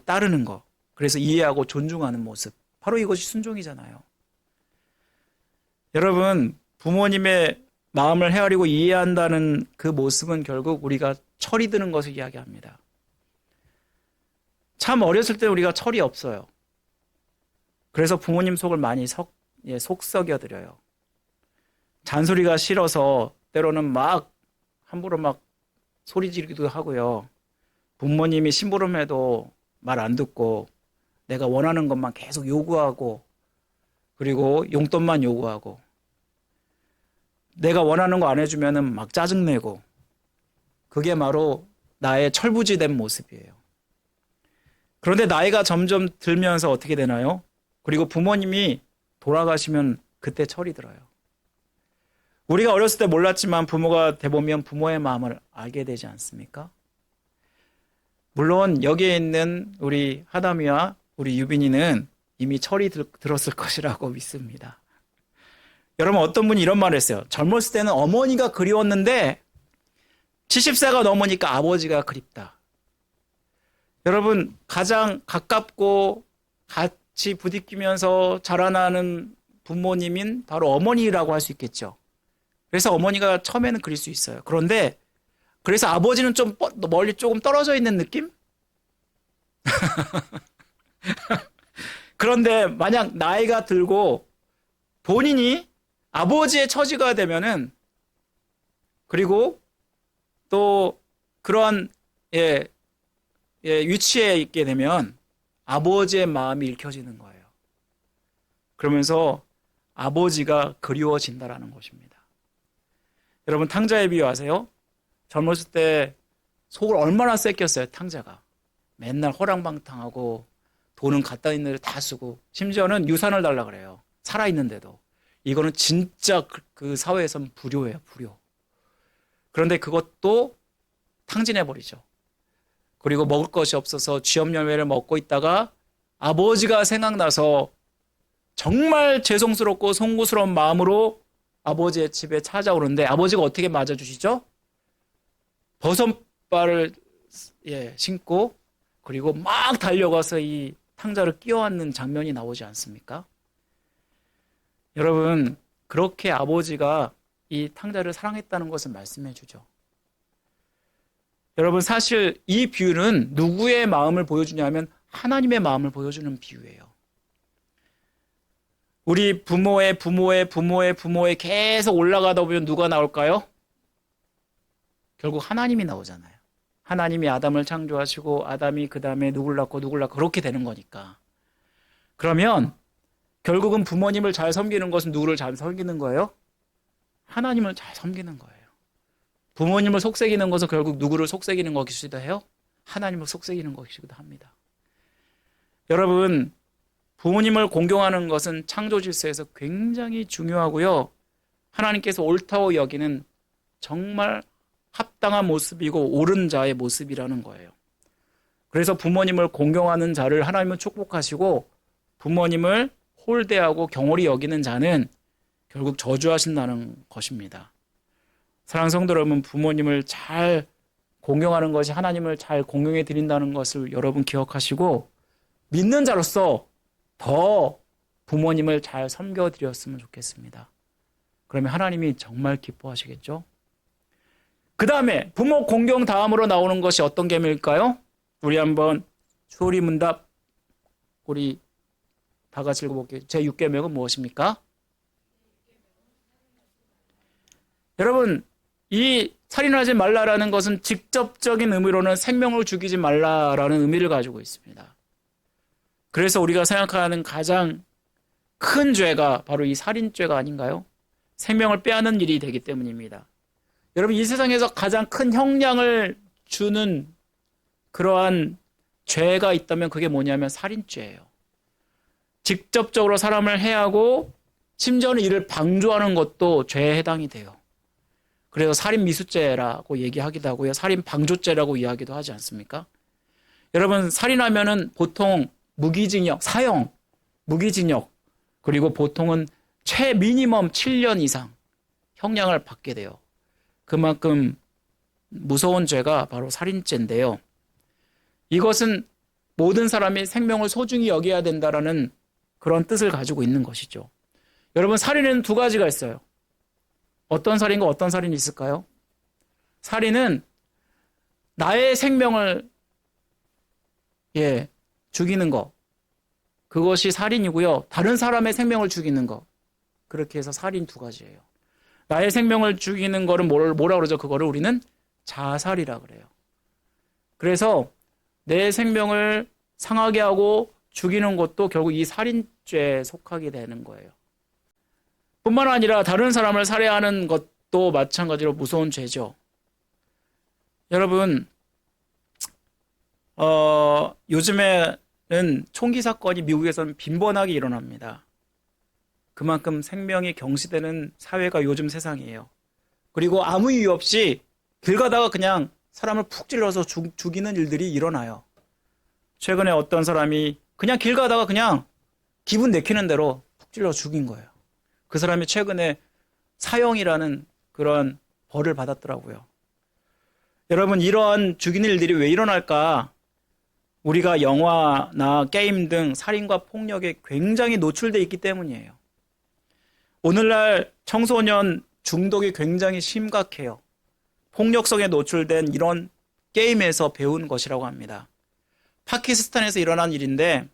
따르는 거. 그래서 이해하고 존중하는 모습. 바로 이것이 순종이잖아요. 여러분, 부모님의 마음을 헤아리고 이해한다는 그 모습은 결국 우리가 철이 드는 것을 이야기합니다. 참 어렸을 때 우리가 철이 없어요. 그래서 부모님 속을 많이 속썩여드려요. 잔소리가 싫어서 때로는 함부로 소리 지르기도 하고요. 부모님이 심부름해도 말 안 듣고 내가 원하는 것만 계속 요구하고 그리고 용돈만 요구하고 내가 원하는 거 안 해주면은 막 짜증내고 그게 바로 나의 철부지된 모습이에요. 그런데 나이가 점점 들면서 어떻게 되나요? 그리고 부모님이 돌아가시면 그때 철이 들어요. 우리가 어렸을 때 몰랐지만 부모가 돼보면 부모의 마음을 알게 되지 않습니까? 물론 여기에 있는 우리 하담이와 우리 유빈이는 이미 철이 들었을 것이라고 믿습니다. 여러분 어떤 분이 이런 말을 했어요. 젊었을 때는 어머니가 그리웠는데 70세가 넘으니까 아버지가 그립다. 여러분 가장 가깝고 같이 부딪히면서 자라나는 부모님인 바로 어머니라고 할 수 있겠죠. 그래서 어머니가 처음에는 그릴 수 있어요. 그런데 그래서 아버지는 좀 멀리 조금 떨어져 있는 느낌? 그런데 만약 나이가 들고 본인이 아버지의 처지가 되면은 그리고 또 그러한 위치에 있게 되면 아버지의 마음이 읽혀지는 거예요. 그러면서 아버지가 그리워진다라는 것입니다. 여러분 탕자의 비유 아세요? 젊었을 때 속을 얼마나 쎄꼈어요, 탕자가. 맨날 허랑방탕하고 돈은 갖다 있는 데를 다 쓰고 심지어는 유산을 달라 그래요. 살아있는데도. 이거는 진짜 그 사회에서는 불효예요, 불효. 그런데 그것도 탕진해버리죠. 그리고 먹을 것이 없어서 쥐염열매를 먹고 있다가 아버지가 생각나서 정말 죄송스럽고 송구스러운 마음으로 아버지의 집에 찾아오는데 아버지가 어떻게 맞아주시죠? 버선발을 신고 그리고 막 달려가서 이 탕자를 끼워안는 장면이 나오지 않습니까? 여러분 그렇게 아버지가 이 탕자를 사랑했다는 것을 말씀해 주죠. 여러분 사실 이 비유는 누구의 마음을 보여주냐면 하나님의 마음을 보여주는 비유예요. 우리 부모의 계속 올라가다 보면 누가 나올까요? 결국 하나님이 나오잖아요. 하나님이 아담을 창조하시고 아담이 그 다음에 누굴 낳고 그렇게 되는 거니까. 그러면 결국은 부모님을 잘 섬기는 것은 누구를 잘 섬기는 거예요? 하나님을 잘 섬기는 거예요. 부모님을 속삭이는 것은 결국 누구를 속삭이는 것이기도 해요? 하나님을 속삭이는 것이기도 합니다. 여러분 부모님을 공경하는 것은 창조 질서에서 굉장히 중요하고요. 하나님께서 옳다고 여기는 정말 합당한 모습이고 옳은 자의 모습이라는 거예요. 그래서 부모님을 공경하는 자를 하나님은 축복하시고 부모님을 홀대하고 경홀히 여기는 자는 결국 저주하신다는 것입니다. 사랑하는 성도 여러분, 부모님을 잘 공경하는 것이 하나님을 잘 공경해 드린다는 것을 여러분 기억하시고 믿는 자로서 더 부모님을 잘 섬겨 드렸으면 좋겠습니다. 그러면 하나님이 정말 기뻐하시겠죠? 그 다음에 부모 공경 다음으로 나오는 것이 어떤 계명일까요? 우리 한번 추리 문답 우리 다 같이 읽어볼게요. 제6계명은 무엇입니까? 여러분, 이 살인하지 말라라는 것은 직접적인 의미로는 생명을 죽이지 말라라는 의미를 가지고 있습니다. 그래서 우리가 생각하는 가장 큰 죄가 바로 이 살인죄가 아닌가요? 생명을 빼앗는 일이 되기 때문입니다. 여러분, 이 세상에서 가장 큰 형량을 주는 그러한 죄가 있다면 그게 뭐냐면 살인죄예요. 직접적으로 사람을 해하고 심지어는 이를 방조하는 것도 죄에 해당이 돼요. 그래서 살인미수죄라고 얘기하기도 하고요. 살인방조죄라고 이야기도 하지 않습니까? 여러분, 살인하면은 보통 무기징역, 사형, 무기징역, 그리고 보통은 최미니멈 7년 이상 형량을 받게 돼요. 그만큼 무서운 죄가 바로 살인죄인데요. 이것은 모든 사람이 생명을 소중히 여겨야 된다라는 그런 뜻을 가지고 있는 것이죠. 여러분, 살인에는 두 가지가 있어요. 어떤 살인과 어떤 살인이 있을까요? 살인은 나의 생명을 죽이는 거, 그것이 살인이고요. 다른 사람의 생명을 죽이는 거, 그렇게 해서 살인 두 가지예요. 나의 생명을 죽이는 거를 뭐라 그러죠? 그거를 우리는 자살이라 그래요. 그래서 내 생명을 상하게 하고 죽이는 것도 결국 이 살인죄에 속하게 되는 거예요. 뿐만 아니라 다른 사람을 살해하는 것도 마찬가지로 무서운 죄죠. 여러분, 요즘에는 총기 사건이 미국에서는 빈번하게 일어납니다. 그만큼 생명이 경시되는 사회가 요즘 세상이에요. 그리고 아무 이유 없이 길 가다가 그냥 사람을 푹 찔러서 죽이는 일들이 일어나요. 최근에 어떤 사람이 그냥 길 가다가 그냥 기분 내키는 대로 푹 찔러 죽인 거예요. 그 사람이 최근에 사형이라는 그런 벌을 받았더라고요. 여러분, 이러한 죽이는 일들이 왜 일어날까? 우리가 영화나 게임 등 살인과 폭력에 굉장히 노출되어 있기 때문이에요. 오늘날 청소년 중독이 굉장히 심각해요. 폭력성에 노출된 이런 게임에서 배운 것이라고 합니다. 파키스탄에서 일어난 일인데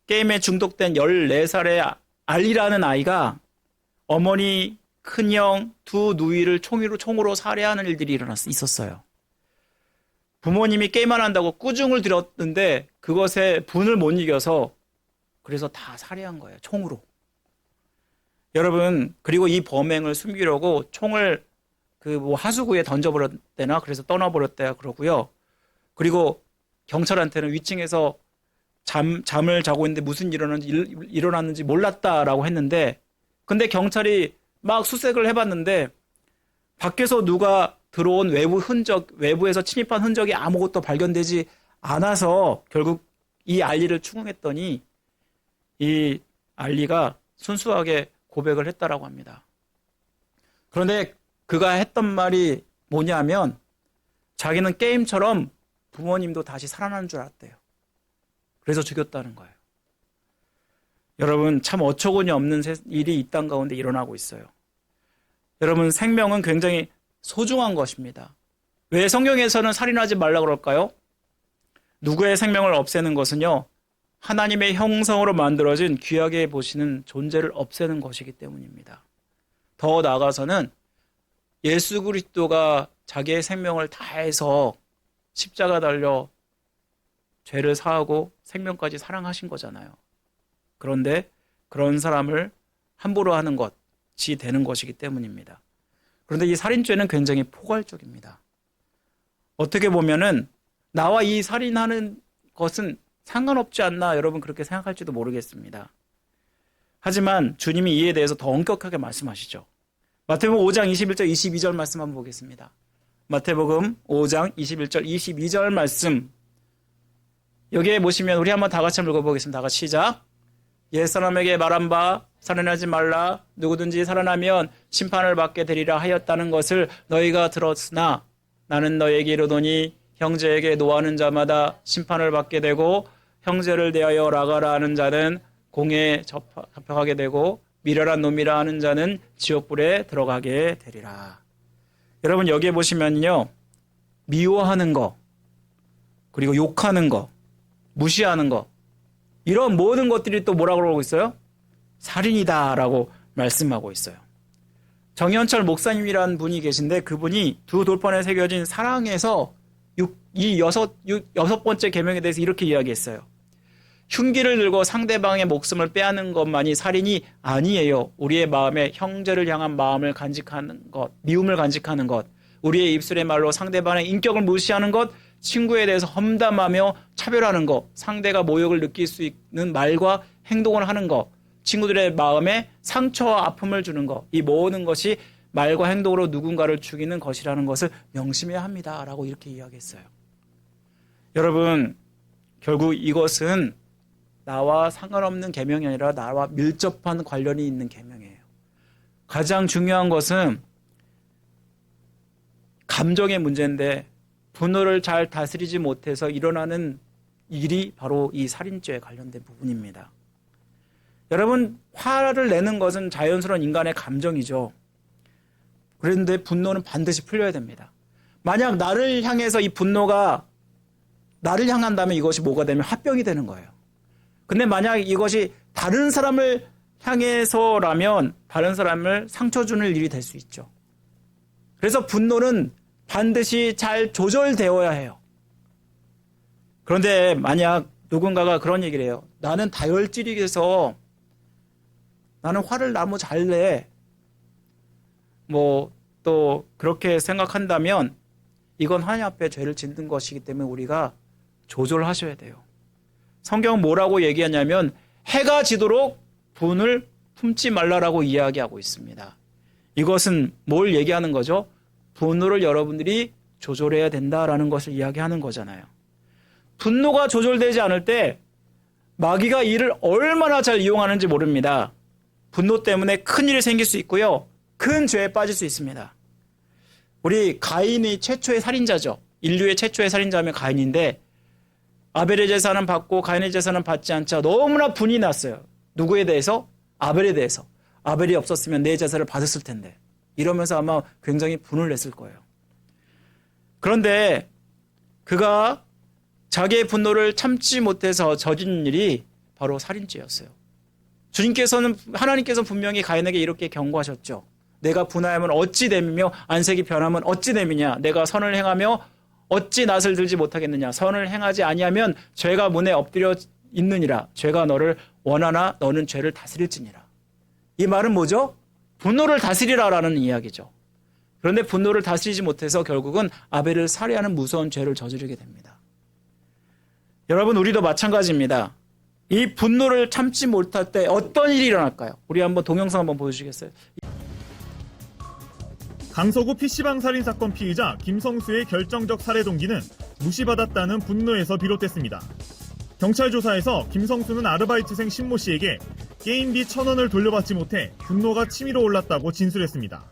게임에 중독된 14살의 알리라는 아이가 어머니, 큰형, 두 누이를 총으로 살해하는 일들이 있었어요. 부모님이 게임만 한다고 꾸중을 들었는데 그것에 분을 못 이겨서 그래서 다 살해한 거예요. 총으로. 여러분, 그리고 이 범행을 숨기려고 총을 하수구에 던져버렸대나 그래서 떠나버렸대야 그러고요. 그리고 경찰한테는 위층에서 잠을 자고 있는데 무슨 일어났는지 몰랐다라고 했는데, 근데 경찰이 막 수색을 해봤는데 밖에서 누가 들어온 외부에서 침입한 흔적이 아무것도 발견되지 않아서 결국 이 알리를 추궁했더니 이 알리가 순수하게 고백을 했다라고 합니다. 그런데 그가 했던 말이 뭐냐면 자기는 게임처럼 부모님도 다시 살아나는 줄 알았대요. 그래서 죽였다는 거예요. 여러분, 참 어처구니 없는 일이 이 땅 가운데 일어나고 있어요. 여러분, 생명은 굉장히 소중한 것입니다. 왜 성경에서는 살인하지 말라고 그럴까요? 누구의 생명을 없애는 것은요, 하나님의 형성으로 만들어진 귀하게 보시는 존재를 없애는 것이기 때문입니다. 더 나아가서는 예수 그리스도가 자기의 생명을 다해서 십자가 달려 죄를 사하고 생명까지 사랑하신 거잖아요. 그런데 그런 사람을 함부로 하는 것이 되는 것이기 때문입니다. 그런데 이 살인죄는 굉장히 포괄적입니다. 어떻게 보면은 나와 이 살인하는 것은 상관없지 않나 여러분 그렇게 생각할지도 모르겠습니다. 하지만 주님이 이에 대해서 더 엄격하게 말씀하시죠. 마태복음 5장 21절 22절 말씀 한번 보겠습니다. 마태복음 5장 21절 22절 말씀 여기에 보시면 우리 한번 다 같이 한번 읽어보겠습니다. 다 같이 시작. 옛사람에게 말한 바 살인하지 말라. 누구든지 살인하면 심판을 받게 되리라 하였다는 것을 너희가 들었으나 나는 너희에게 이르노니 형제에게 노하는 자마다 심판을 받게 되고 형제를 대하여 라가라 하는 자는 공에 잡혀가게 되고 미련한 놈이라 하는 자는 지옥불에 들어가게 되리라. 여러분 여기에 보시면요. 미워하는 거 그리고 욕하는 거 무시하는 거 이런 모든 것들이 또 뭐라고 그러고 있어요? 살인이다라고 말씀하고 있어요. 정현철 목사님이라는 분이 계신데 그분이 두 돌판에 새겨진 사랑에서 이 여섯 번째 계명에 대해서 이렇게 이야기했어요. 흉기를 들고 상대방의 목숨을 빼앗는 것만이 살인이 아니에요. 우리의 마음에 형제를 향한 마음을 간직하는 것, 미움을 간직하는 것, 우리의 입술의 말로 상대방의 인격을 무시하는 것, 친구에 대해서 험담하며 차별하는 것, 상대가 모욕을 느낄 수 있는 말과 행동을 하는 것, 친구들의 마음에 상처와 아픔을 주는 것, 이 모든 것이 말과 행동으로 누군가를 죽이는 것이라는 것을 명심해야 합니다라고 이렇게 이야기했어요. 여러분, 결국 이것은 나와 상관없는 계명이 아니라 나와 밀접한 관련이 있는 계명이에요. 가장 중요한 것은 감정의 문제인데 분노를 잘 다스리지 못해서 일어나는 일이 바로 이 살인죄에 관련된 부분입니다. 여러분, 화를 내는 것은 자연스러운 인간의 감정이죠. 그런데 분노는 반드시 풀려야 됩니다. 만약 나를 향해서 이 분노가 나를 향한다면 이것이 뭐가 되면 화병이 되는 거예요. 근데 만약 이것이 다른 사람을 향해서라면 다른 사람을 상처 주는 일이 될 수 있죠. 그래서 분노는 반드시 잘 조절되어야 해요. 그런데 만약 누군가가 그런 얘기를 해요. 나는 다혈질이라서 나는 화를 너무 잘 내. 또 그렇게 생각한다면 이건 하나님 앞에 죄를 짓는 것이기 때문에 우리가 조절하셔야 돼요. 성경은 뭐라고 얘기하냐면 해가 지도록 분을 품지 말라라고 이야기하고 있습니다. 이것은 뭘 얘기하는 거죠? 분노를 여러분들이 조절해야 된다라는 것을 이야기하는 거잖아요. 분노가 조절되지 않을 때 마귀가 이를 얼마나 잘 이용하는지 모릅니다. 분노 때문에 큰 일이 생길 수 있고요. 큰 죄에 빠질 수 있습니다. 우리 가인이 최초의 살인자죠. 인류의 최초의 살인자면 가인인데 아벨의 제사는 받고 가인의 제사는 받지 않자 너무나 분이 났어요. 누구에 대해서? 아벨에 대해서. 아벨이 없었으면 내 제사를 받았을 텐데. 이러면서 아마 굉장히 분을 냈을 거예요. 그런데 그가 자기의 분노를 참지 못해서 저지른 일이 바로 살인죄였어요. 하나님께서 분명히 가인에게 이렇게 경고하셨죠. 내가 분하면 어찌 됨이며 안색이 변하면 어찌 됨이냐. 내가 선을 행하며 어찌 낯을 들지 못하겠느냐. 선을 행하지 아니하면 죄가 문에 엎드려 있느니라. 죄가 너를 원하나 너는 죄를 다스릴지니라. 이 말은 뭐죠? 분노를 다스리라라는 이야기죠. 그런데 분노를 다스리지 못해서 결국은 아벨을 살해하는 무서운 죄를 저지르게 됩니다. 여러분, 우리도 마찬가지입니다. 이 분노를 참지 못할 때 어떤 일이 일어날까요? 우리 한번 동영상 한번 보여주시겠어요? 강서구 PC방 살인 사건 피의자 김성수의 결정적 살해 동기는 무시받았다는 분노에서 비롯됐습니다. 경찰 조사에서 김성수는 아르바이트생 신모 씨에게 게임비 1,000원을 돌려받지 못해 분노가 치밀어 올랐다고 진술했습니다.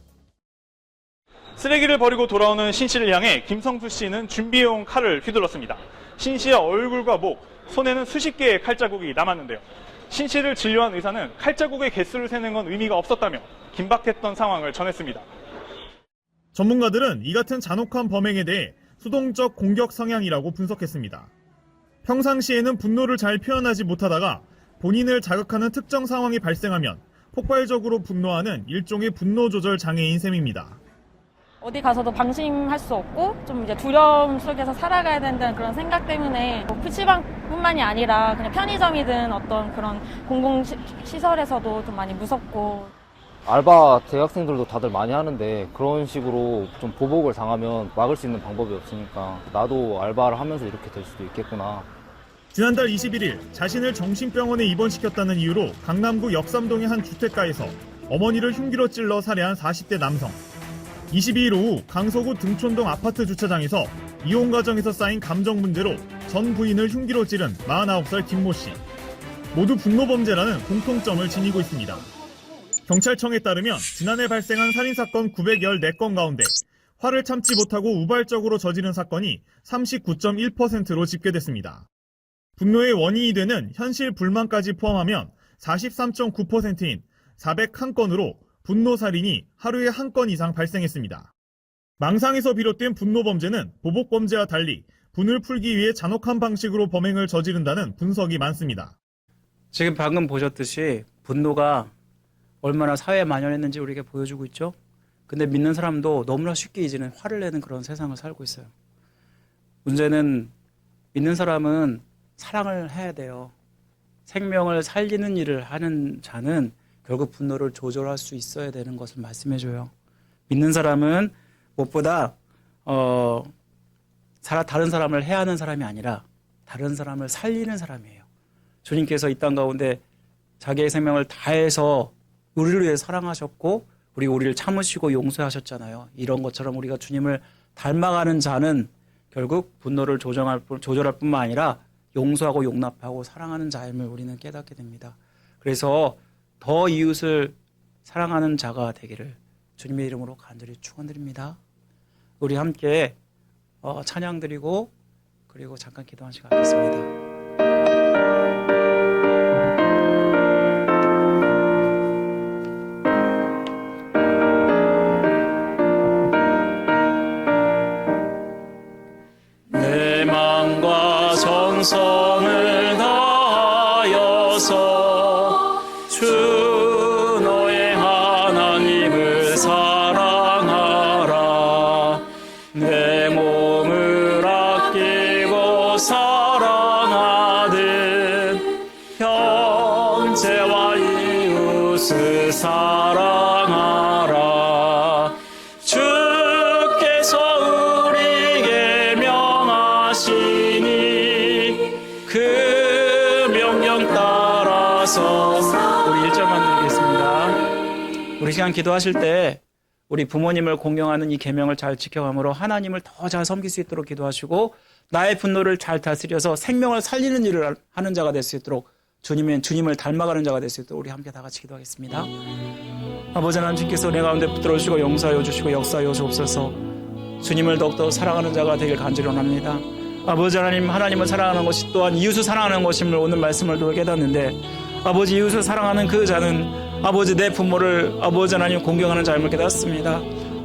쓰레기를 버리고 돌아오는 신 씨를 향해 김성수 씨는 준비해온 칼을 휘둘렀습니다. 신 씨의 얼굴과 목, 손에는 수십 개의 칼자국이 남았는데요. 신 씨를 진료한 의사는 칼자국의 개수를 세는 건 의미가 없었다며 긴박했던 상황을 전했습니다. 전문가들은 이 같은 잔혹한 범행에 대해 수동적 공격 성향이라고 분석했습니다. 평상시에는 분노를 잘 표현하지 못하다가 본인을 자극하는 특정 상황이 발생하면 폭발적으로 분노하는 일종의 분노 조절 장애인 셈입니다. 어디 가서도 방심할 수 없고 좀 이제 두려움 속에서 살아가야 된다는 그런 생각 때문에 PC방뿐만이 아니라 그냥 편의점이든 어떤 그런 공공시설에서도 좀 많이 무섭고. 알바 대학생들도 다들 많이 하는데 그런 식으로 좀 보복을 당하면 막을 수 있는 방법이 없으니까 나도 알바를 하면서 이렇게 될 수도 있겠구나. 지난달 21일 자신을 정신병원에 입원시켰다는 이유로 강남구 역삼동의 한 주택가에서 어머니를 흉기로 찔러 살해한 40대 남성. 22일 오후 강서구 등촌동 아파트 주차장에서 이혼 과정에서 쌓인 감정 문제로 전 부인을 흉기로 찌른 49살 김모 씨. 모두 분노범죄라는 공통점을 지니고 있습니다. 경찰청에 따르면 지난해 발생한 살인사건 914건 가운데 화를 참지 못하고 우발적으로 저지른 사건이 39.1%로 집계됐습니다. 분노의 원인이 되는 현실 불만까지 포함하면 43.9%인 401건으로 분노살인이 하루에 한 건 이상 발생했습니다. 망상에서 비롯된 분노범죄는 보복범죄와 달리 분을 풀기 위해 잔혹한 방식으로 범행을 저지른다는 분석이 많습니다. 지금 방금 보셨듯이 분노가 얼마나 사회에 만연했는지 우리에게 보여주고 있죠. 근데 믿는 사람도 너무나 쉽게 이제는 화를 내는 그런 세상을 살고 있어요. 문제는 믿는 사람은 사랑을 해야 돼요. 생명을 살리는 일을 하는 자는 결국 분노를 조절할 수 있어야 되는 것을 말씀해줘요. 믿는 사람은 무엇보다 다른 사람을 해하는 사람이 아니라 다른 사람을 살리는 사람이에요. 주님께서 이 땅 가운데 자기의 생명을 다해서 우리를 위해 사랑하셨고 우리를 참으시고 용서하셨잖아요. 이런 것처럼 우리가 주님을 닮아가는 자는 결국 분노를 조절할 뿐만 아니라 용서하고 용납하고 사랑하는 자임을 우리는 깨닫게 됩니다. 그래서 더 이웃을 사랑하는 자가 되기를 주님의 이름으로 간절히 축원드립니다. 우리 함께 찬양 드리고 그리고 잠깐 기도한 시간 갖겠습니다. 내 마음과 정성을 다하여서 주 너의 하나님을 사랑하라. 내 몸을 아끼고 사랑하듯 형제와 이웃을 사랑하라. 주께서 우리에게 명하시니 그 명령 따라서 우리 1절만 드리겠습니다. 우리 시간 기도하실 때 우리 부모님을 공경하는 이 계명을 잘 지켜감으로 하나님을 더 잘 섬길 수 있도록 기도하시고 나의 분노를 잘 다스려서 생명을 살리는 일을 하는 자가 될 수 있도록 주님을 닮아가는 자가 될 수 있도록 우리 함께 다 같이 기도하겠습니다. 아버지 하나님, 주께서 내 가운데 붙들어 주시고 용서하여 주시고 역사하여 주옵소서. 주님을 더욱더 사랑하는 자가 되길 간절히 원합니다. 아버지 하나님, 하나님을 사랑하는 것이 또한 이웃을 사랑하는 것임을 오늘 말씀을 통해 깨닫는데 아버지 이웃을 사랑하는 그 자는 아버지 내 부모를 아버지 하나님 공경하는 자임을 깨닫습니다.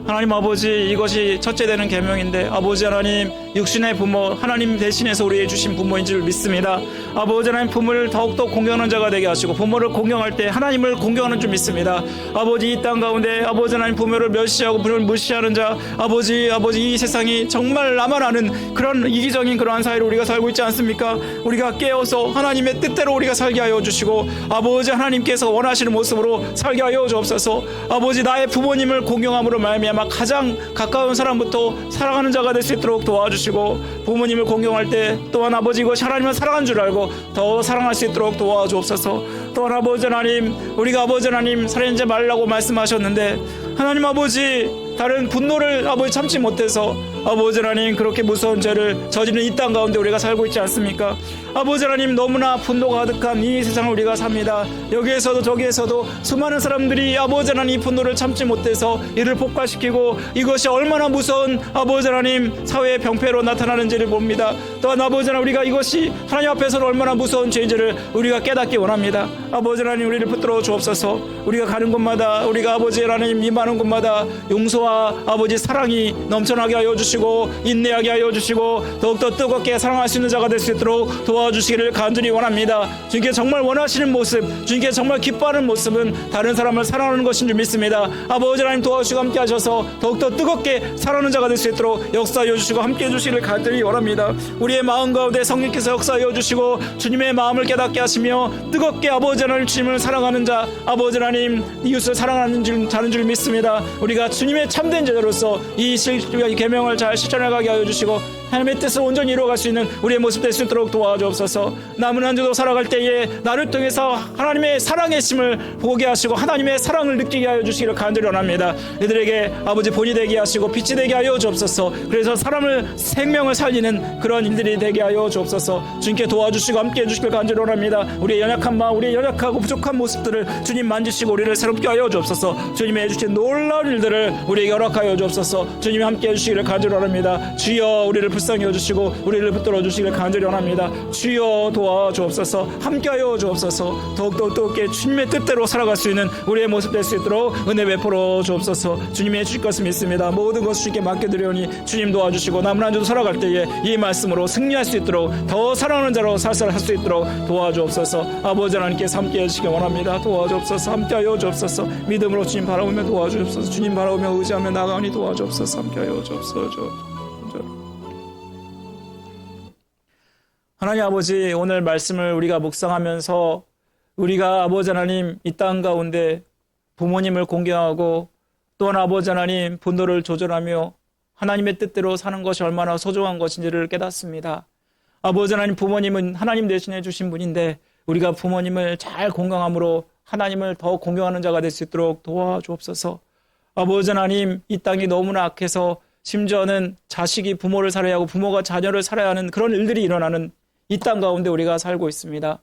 하나님 아버지, 이것이 첫째 되는 계명인데 아버지 하나님, 육신의 부모 하나님 대신해서 우리에게 주신 부모인 줄 믿습니다. 아버지 하나님, 부모를 더욱더 공경하는 자가 되게 하시고 부모를 공경할 때 하나님을 공경하는 줄 믿습니다. 아버지, 이 땅 가운데 아버지 하나님 부모를 멸시하고 부모를 무시하는 자, 아버지 이 세상이 정말 나만 아는 그런 이기적인 그러한 사회로 우리가 살고 있지 않습니까? 우리가 깨어서 하나님의 뜻대로 우리가 살게 하여 주시고 아버지 하나님께서 원하시는 모습으로 살게 하여 주옵소서. 아버지, 나의 부모님을 공경함으로 말미암아 가장 가까운 사람부터 사랑하는 자가 될 수 있도록 도와주시고 부모님을 공경할 때 또한 아버지 이것이 하나님을 사랑한 줄 알고 더 사랑할 수 있도록 도와주옵소서. 또한 아버지 하나님, 우리가 아버지 하나님 살인하지 말라고 말씀하셨는데 하나님 아버지, 다른 분노를 아버지 참지 못해서 아버지 하나님 그렇게 무서운 죄를 저지른 이 땅 가운데 우리가 살고 있지 않습니까? 아버지 하나님, 너무나 분노가 가득한 이 세상을 우리가 삽니다. 여기에서도 저기에서도 수많은 사람들이 아버지 하나님 이 분노를 참지 못해서 이를 폭발시키고 이것이 얼마나 무서운 아버지 하나님 사회의 병폐로 나타나는지를 봅니다. 또한 아버지 하나님, 우리가 이것이 하나님 앞에서는 얼마나 무서운 죄인지를 우리가 깨닫기 원합니다. 아버지 하나님, 우리를 붙들어 주옵소서. 우리가 가는 곳마다 우리가 아버지 하나님 임하는 곳마다 용서와 아버지 사랑이 넘쳐나게 하여 주시고 인내하게 하여 주시고 더욱더 뜨겁게 사랑할 수 있는 자가 될 수 있도록 도와주시기를 간절히 원합니다. 주님께 정말 원하시는 모습, 주님께 정말 기뻐하는 모습은 다른 사람을 사랑하는 것인 줄 믿습니다. 아버지 하나님 도와주시고 함께 하셔서 더욱더 뜨겁게 사랑하는 자가 될 수 있도록 역사하여 주시고 함께 해주시기를 간절히 원합니다. 우리의 마음 가운데 성령께서 역사하여 주시고 주님의 마음을 깨닫게 하시며 뜨겁게 아버지 하나님 주님을 사랑하는 자, 아버지 하나님 이웃을 사랑하는 자는 줄 믿습니다. 우리가 주님의 참된 제자로서 이 계명을 잘 실천해가게 하여 주시고 하나님의 뜻을 온전히 이루어갈 수 있는 우리의 모습 될 수 있도록 도와주옵소서. 남은 한 주도 살아갈 때에 나를 통해서 하나님의 사랑의 심을 보게 하시고 하나님의 사랑을 느끼게 하여 주시기를 간절히 원합니다. 이들에게 아버지 본이 되게 하시고 빛이 되게 하여 주옵소서. 그래서 사람을 생명을 살리는 그런 일들이 되게 하여 주옵소서. 주님께 도와주시고 함께 해주시길 간절히 원합니다. 우리의 연약한 마음, 우리의 연약하고 부족한 모습들을 주님 만지시고 우리를 새롭게 하여 주옵소서. 주님이 해주신 놀라운 일들을 우리에게 허락하여 주옵소서. 주님이 함께 해주시기를 간절히 원합니다. 주여 우리를 불쌍히 여주시고 우리를 붙들어 주시기를 간절히 원합니다. 주여 도와주옵소서. 함께하여 주옵소서. 더욱더 뜨겁게 주님의 뜻대로 살아갈 수 있는 우리의 모습 될 수 있도록 은혜 베풀어 주옵소서. 주님이 해주실 것을 믿습니다. 모든 것을 주님께 맡겨드리오니 주님 도와주시고 남은 한 주도 살아갈 때에 이 말씀으로 승리할 수 있도록 더 사랑하는 자로 살살 할 수 있도록 도와주옵소서. 아버지 하나님께서 함께 해주시기 원합니다. 도와주옵소서. 함께하여 주옵소서. 믿음으로 주님 바라보며 도와주옵소서. 주님 바라보며 의지하며 나가오니 도와주옵소서. 함께하여 주옵소서. 하나님 아버지, 오늘 말씀을 우리가 묵상하면서 우리가 아버지 하나님 이 땅 가운데 부모님을 공경하고 또한 아버지 하나님 분노를 조절하며 하나님의 뜻대로 사는 것이 얼마나 소중한 것인지를 깨닫습니다. 아버지 하나님, 부모님은 하나님 대신해 주신 분인데 우리가 부모님을 잘 공경함으로 하나님을 더 공경하는 자가 될 수 있도록 도와주옵소서. 아버지 하나님, 이 땅이 너무나 악해서 심지어는 자식이 부모를 살아야 하고 부모가 자녀를 살아야 하는 그런 일들이 일어나는 이 땅 가운데 우리가 살고 있습니다.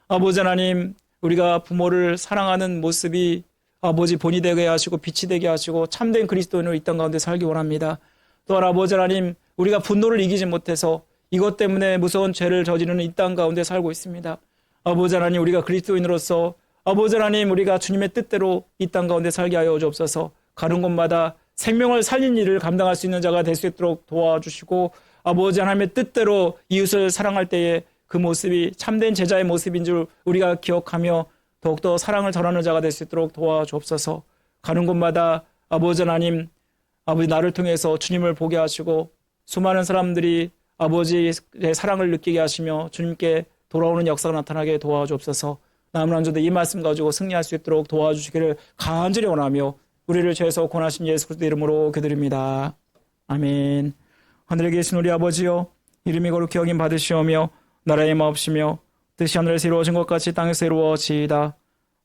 아버지 하나님, 우리가 부모를 사랑하는 모습이 아버지 본이 되게 하시고 빛이 되게 하시고 참된 그리스도인으로 이 땅 가운데 살기 원합니다. 또한 아버지 하나님, 우리가 분노를 이기지 못해서 이것 때문에 무서운 죄를 저지르는 이 땅 가운데 살고 있습니다. 아버지 하나님, 우리가 그리스도인으로서 아버지 하나님, 우리가 주님의 뜻대로 이 땅 가운데 살게 하여 주옵소서. 가는 곳마다 생명을 살린 일을 감당할 수 있는 자가 될 수 있도록 도와주시고 아버지 하나님의 뜻대로 이웃을 사랑할 때에 그 모습이 참된 제자의 모습인 줄 우리가 기억하며 더욱더 사랑을 전하는 자가 될 수 있도록 도와주옵소서. 가는 곳마다 아버지 하나님, 아버지 나를 통해서 주님을 보게 하시고 수많은 사람들이 아버지의 사랑을 느끼게 하시며 주님께 돌아오는 역사가 나타나게 도와주옵소서. 남은 한 주도 이 말씀 가지고 승리할 수 있도록 도와주시기를 간절히 원하며 우리를 죄에서 권하신 예수 그리스도 이름으로 기도드립니다. 아멘. 하늘에 계신 우리 아버지여, 이름이 거룩히 여김 받으시오며 나라의 마옵시며 뜻이 하늘에서 이루어진 것 같이 땅에서 이루어지이다.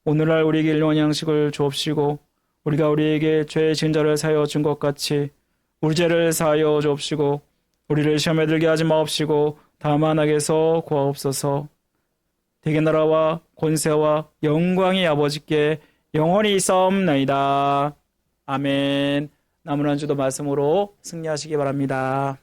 오늘날 우리에게 일용할 양식을 주옵시고 우리가 우리에게 죄의 지은 자를 사하여 준 것 같이 우리 죄를 사하여 주옵시고 우리를 시험에 들게 하지 마옵시고 다만 악에서 구하옵소서. 대개 나라와 권세와 영광이 아버지께 영원히 있사옵나이다. 아멘. 남은 한 주도 말씀으로 승리하시기 바랍니다.